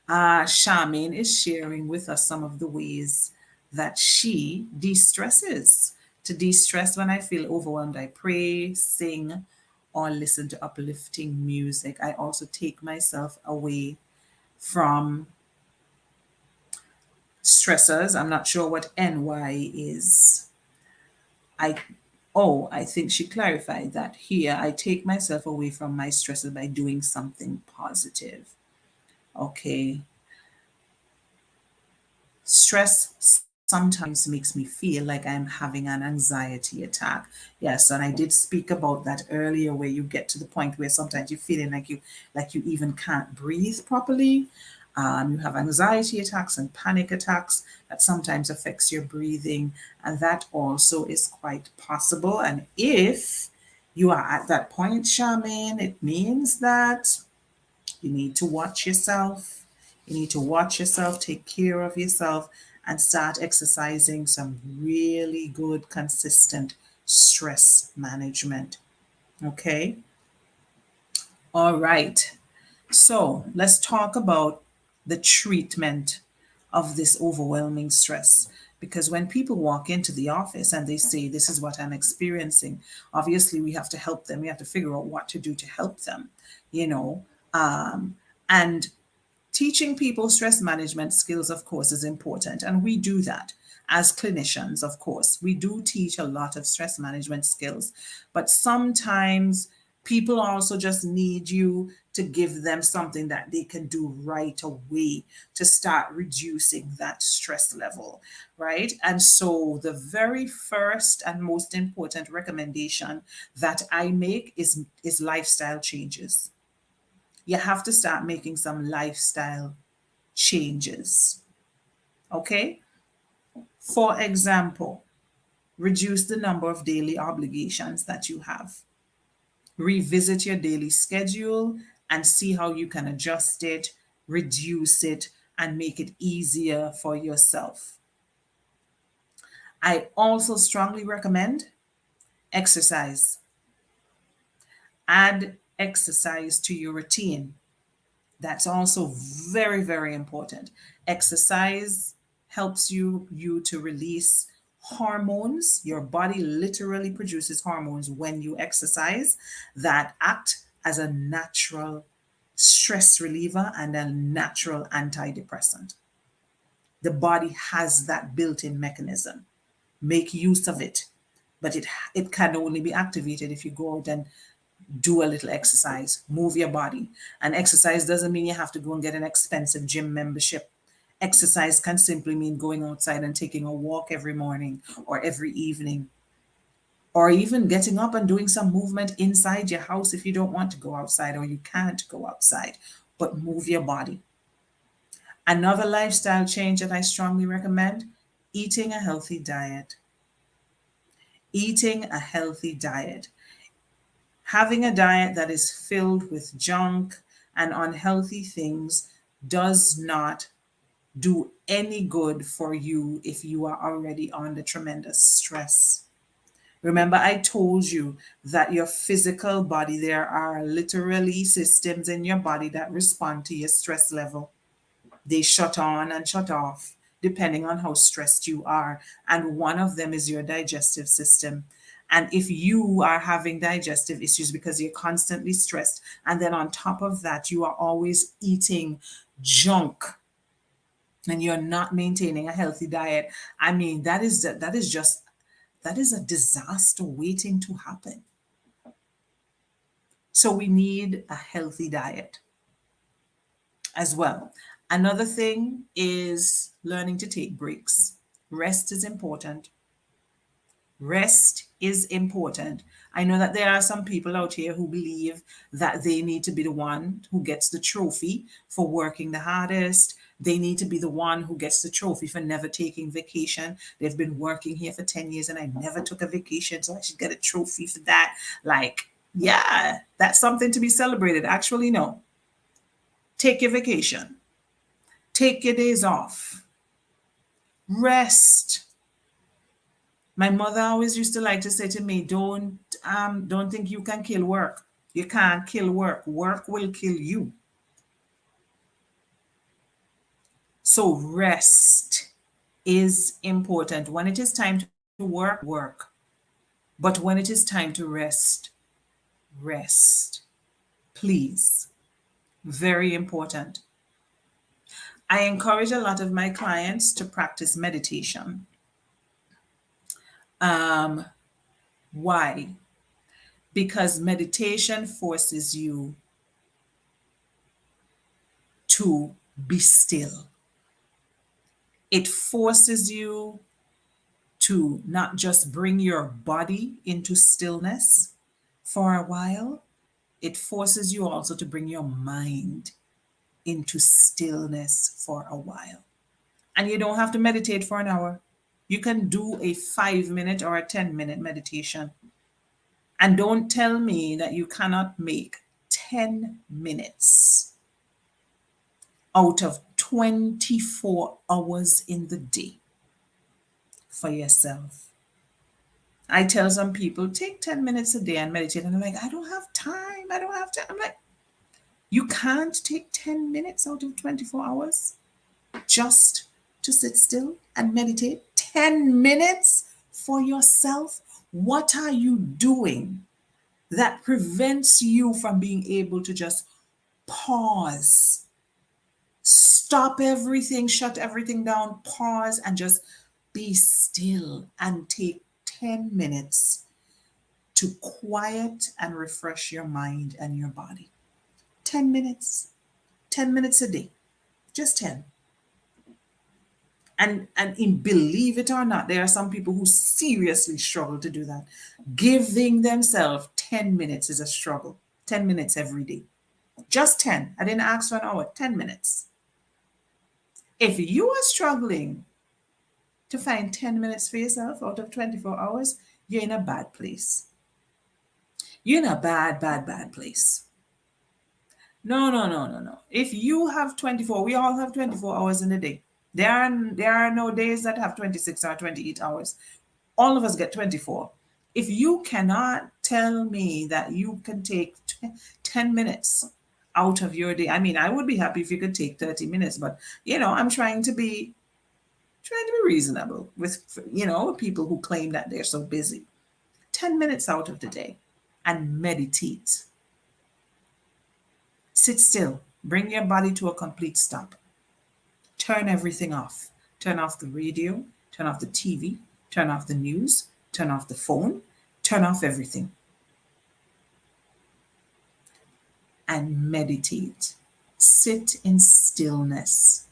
Charmaine is sharing with us some of the ways that she de-stresses. To de-stress when I feel overwhelmed, I pray, sing, or listen to uplifting music. I also take myself away from stressors. I'm not sure what NY is. I I think she clarified that here. I take myself away from my stresses by doing something positive. Okay. Stress sometimes makes me feel like I'm having an anxiety attack. Yes, and I did speak about that earlier where you get to the point where sometimes you're feeling like you even can't breathe properly. You have anxiety attacks and panic attacks that sometimes affects your breathing, and that also is quite possible. And if you are at that point, Charmaine, it means that you need to watch yourself. You need to watch yourself, take care of yourself, and start exercising some really good, consistent stress management. Okay? All right. So let's talk about the treatment of this overwhelming stress. Because when people walk into the office and they say, "This is what I'm experiencing," obviously we have to help them. We have to figure out what to do to help them, you know. And teaching people stress management skills, of course, is important. And we do that as clinicians, of course. We do teach a lot of stress management skills. But sometimes people also just need you to give them something that they can do right away to start reducing that stress level, right? And so the very first and most important recommendation that I make is lifestyle changes. You have to start making some lifestyle changes. Okay? For example, reduce the number of daily obligations that you have. Revisit your daily schedule and see how you can adjust it, reduce it, and make it easier for yourself. I also strongly recommend exercise. Add exercise to your routine. That's also very, very important. Exercise helps you to release hormones. Your body literally produces hormones when you exercise that act as a natural stress reliever and a natural antidepressant. The body has that built-in mechanism. Make use of it. But it can only be activated if you go out and do a little exercise, move your body. And exercise doesn't mean you have to go and get an expensive gym membership. Exercise can simply mean going outside and taking a walk every morning or every evening, or even getting up and doing some movement inside your house if you don't want to go outside or you can't go outside, but move your body. Another lifestyle change that I strongly recommend: eating a healthy diet. Eating a healthy diet. Having a diet that is filled with junk and unhealthy things does not do any good for you if you are already under tremendous stress. Remember, I told you that your physical body, there are literally systems in your body that respond to your stress level. They shut on and shut off depending on how stressed you are. And one of them is your digestive system. And if you are having digestive issues because you're constantly stressed, and then on top of that, you are always eating junk and you're not maintaining a healthy diet, I mean, that is a disaster waiting to happen. So we need a healthy diet as well. Another thing is learning to take breaks. Rest is important. Rest is important. I know that there are some people out here who believe that they need to be the one who gets the trophy for working the hardest, They need to be the one who gets the trophy for never taking vacation. They've been working here for 10 years and I never took a vacation, so I should get a trophy for that. Like, yeah, that's something to be celebrated. Actually, no. Take your vacation. Take your days off. Rest. My mother always used to like to say to me, don't think you can kill work. You can't kill work. Work will kill you. So rest is important. When it is time to work, work. But when it is time to rest, rest. Please. Very important. I encourage a lot of my clients to practice meditation. Why? Because meditation forces you to be still. It forces you to not just bring your body into stillness for a while, it forces you also to bring your mind into stillness for a while. And you don't have to meditate for an hour. You can do a 5 minute or a 10-minute meditation. And don't tell me that you cannot make 10 minutes out of 24 hours in the day for yourself. I tell some people, take 10 minutes a day and meditate. And they're like, I don't have time. I don't have time. I'm like, you can't take 10 minutes out of 24 hours just to sit still and meditate? 10 minutes for yourself? What are you doing that prevents you from being able to just pause, stop everything, shut everything down, pause, and just be still and take 10 minutes to quiet and refresh your mind and your body? 10 minutes. 10 minutes a day. Just 10. And believe it or not, there are some people who seriously struggle to do that. Giving themselves 10 minutes is a struggle. 10 minutes every day. Just 10. I didn't ask for an hour. 10 minutes. If you are struggling to find 10 minutes for yourself out of 24 hours, you're in a bad place. You're in a bad, bad, bad place. No, no, no, no, no. If you have 24, we all have 24 hours in a day. There are no days that have 26 or 28 hours. All of us get 24. If you cannot tell me that you can take 10 minutes out of your day, I mean, I would be happy if you could take 30 minutes, but I'm trying to be reasonable with people who claim that they're so busy. 10 minutes out of the day and meditate. Sit still. Bring your body to a complete stop. Turn everything off. Turn off the radio, turn off the TV, turn off the news, turn off the phone, turn off everything. And meditate. Sit in stillness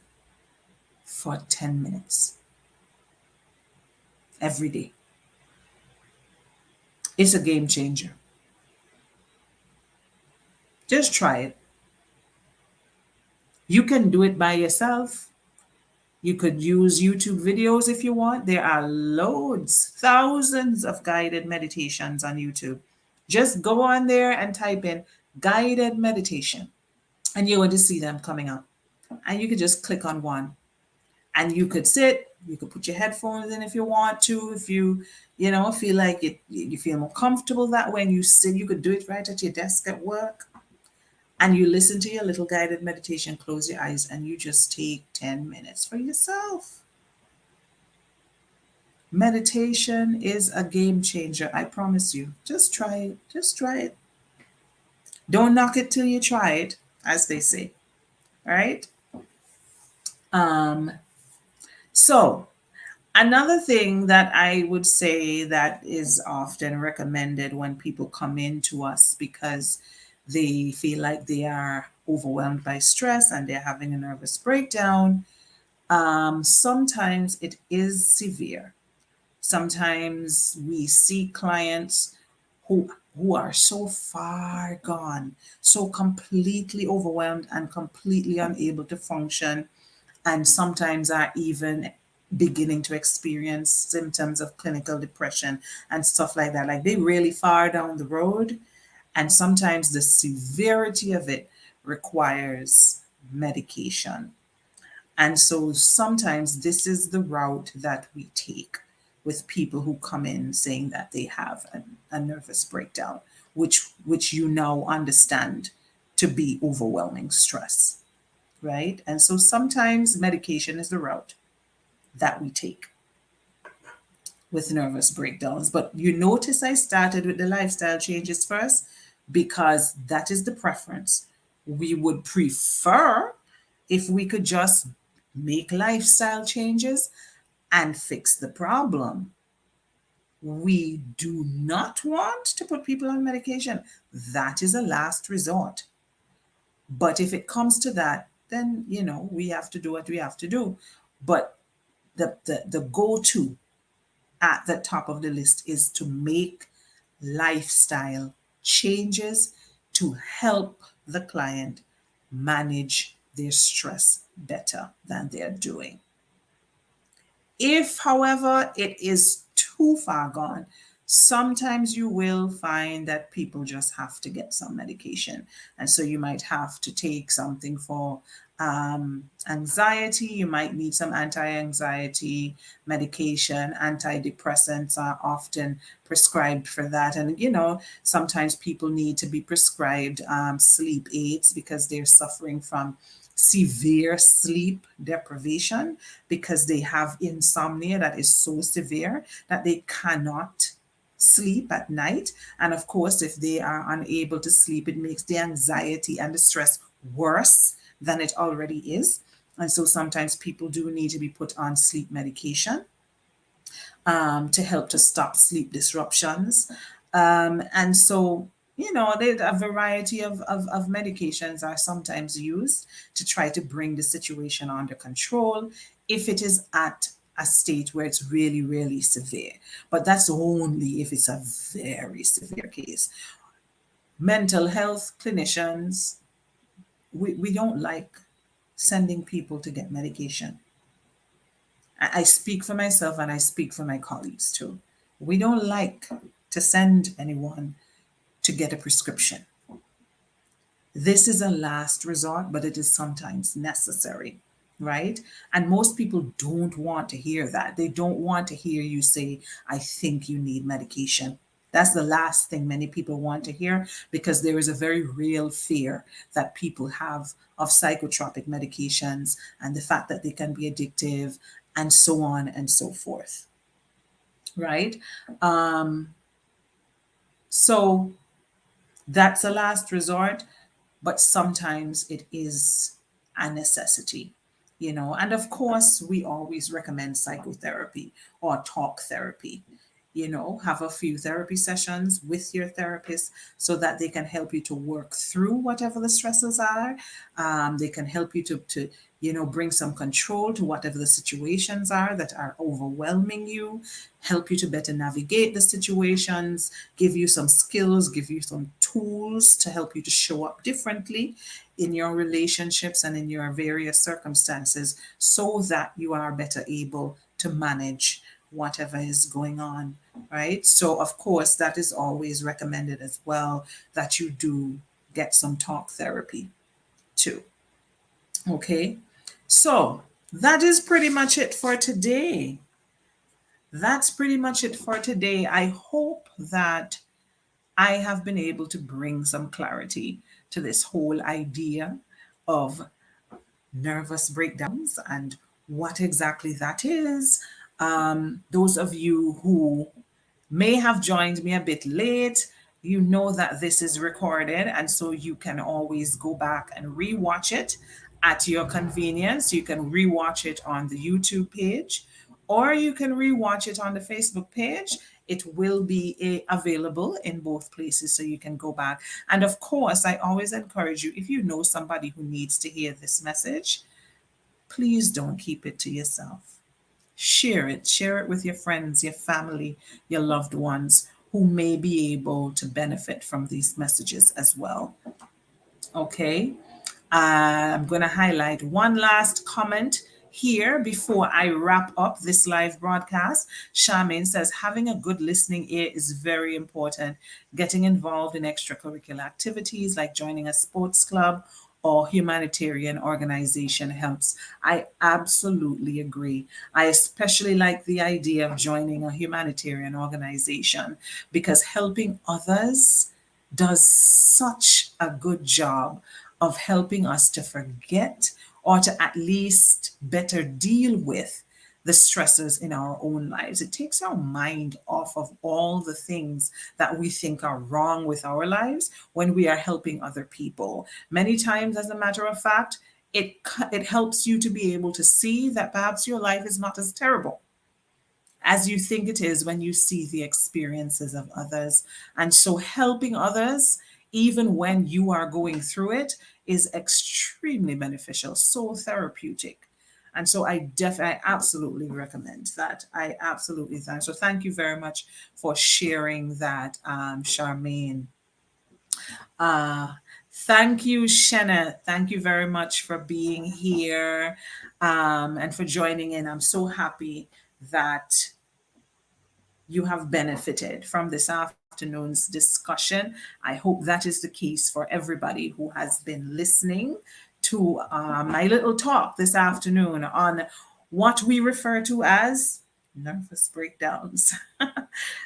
for 10 minutes every day. It's a game changer. Just try it. You can do it by yourself. You could use YouTube videos if you want. There are loads, thousands of guided meditations on YouTube. Just go on there and type in guided meditation, and you're going to see them coming up. And you could just click on one. And you could sit, you could put your headphones in if you want to, if you feel like it, you feel more comfortable that way, and you sit, you could do it right at your desk at work. And you listen to your little guided meditation, close your eyes, and you just take 10 minutes for yourself. Meditation is a game changer, I promise you. Just try it. Just try it. Don't knock it till you try it, as they say. All right? So another thing that I would say that is often recommended when people come in to us because they feel like they are overwhelmed by stress and they're having a nervous breakdown. Sometimes it is severe. Sometimes we see clients who are so far gone, so completely overwhelmed and completely unable to function. and sometimes are even beginning to experience symptoms of clinical depression and stuff like that. Like they really far down the road, and sometimes the severity of it requires medication. And so sometimes this is the route that we take with people who come in saying that they have a nervous breakdown, which you now understand to be overwhelming stress, right? And so sometimes medication is the route that we take with nervous breakdowns. But you notice I started with the lifestyle changes first because that is the preference. We would prefer if we could just make lifestyle changes and fix the problem. We do not want to put people on medication. That is a last resort. But if it comes to that, then we have to do what we have to do. But the go-to at the top of the list is to make lifestyle changes to help the client manage their stress better than they're doing. If, however, it is too far gone, sometimes you will find that people just have to get some medication. And so you might have to take something for anxiety. You might need some anti anxiety medication. Antidepressants are often prescribed for that. And, sometimes people need to be prescribed sleep aids because they're suffering from severe sleep deprivation because they have insomnia that is so severe that they cannot sleep at night. And of course, if they are unable to sleep, it makes the anxiety and the stress worse than it already is. And so sometimes people do need to be put on sleep medication to help to stop sleep disruptions. And so, a variety of medications are sometimes used to try to bring the situation under control if it is at a state where it's really, really severe. But that's only if it's a very severe case. Mental health clinicians, we don't like sending people to get medication. I speak for myself and I speak for my colleagues too. We don't like to send anyone to get a prescription. This is a last resort, but it is sometimes necessary, right? And most people don't want to hear that. They don't want to hear you say, I think you need medication. That's the last thing many people want to hear because there is a very real fear that people have of psychotropic medications and the fact that they can be addictive and so on and so forth, right? So that's a last resort, but sometimes it is a necessity, And of course, we always recommend psychotherapy or talk therapy. Have a few therapy sessions with your therapist so that they can help you to work through whatever the stresses are. They can help you to bring some control to whatever the situations are that are overwhelming you, help you to better navigate the situations, give you some skills, give you some tools to help you to show up differently in your relationships and in your various circumstances so that you are better able to manage whatever is going on, right? So, of course, that is always recommended as well that you do get some talk therapy too. Okay, so that is pretty much it for today. That's pretty much it for today. I hope that I have been able to bring some clarity to this whole idea of nervous breakdowns and what exactly that is. Those of you who may have joined me a bit late, you know that this is recorded, and so you can always go back and rewatch it at your convenience. You can rewatch it on the YouTube page, or you can rewatch it on the Facebook page. It will be available in both places, so you can go back. And of course, I always encourage you, if you know somebody who needs to hear this message, please don't keep it to yourself. Share it with your friends, your family, your loved ones who may be able to benefit from these messages as well. Okay. I'm going to highlight one last comment here before I wrap up this live broadcast. Charmaine says having a good listening ear is very important. Getting involved in extracurricular activities like joining a sports club or humanitarian organization helps. I absolutely agree. I especially like the idea of joining a humanitarian organization because helping others does such a good job of helping us to forget or to at least better deal with the stresses in our own lives. It takes our mind off of all the things that we think are wrong with our lives when we are helping other people. Many times, as a matter of fact, it helps you to be able to see that perhaps your life is not as terrible as you think it is when you see the experiences of others. And so helping others, even when you are going through it, is extremely beneficial, so therapeutic. And so I absolutely recommend that. I absolutely thank. So thank you very much for sharing that, Charmaine. Uh, Thank you, Shanna. Thank you very much for being here, and for joining in. I'm so happy that you have benefited from this afternoon's discussion. I hope that is the case for everybody who has been listening to my little talk this afternoon on what we refer to as nervous breakdowns.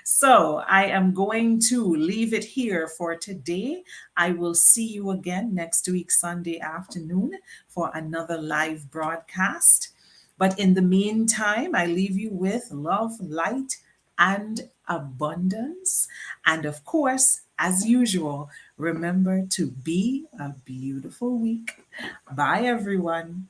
So I am going to leave it here for today. I will see you again next week, Sunday afternoon, for another live broadcast. But in the meantime, I leave you with love, light, and abundance. And of course, as usual, remember to be a beautiful week. Bye, everyone.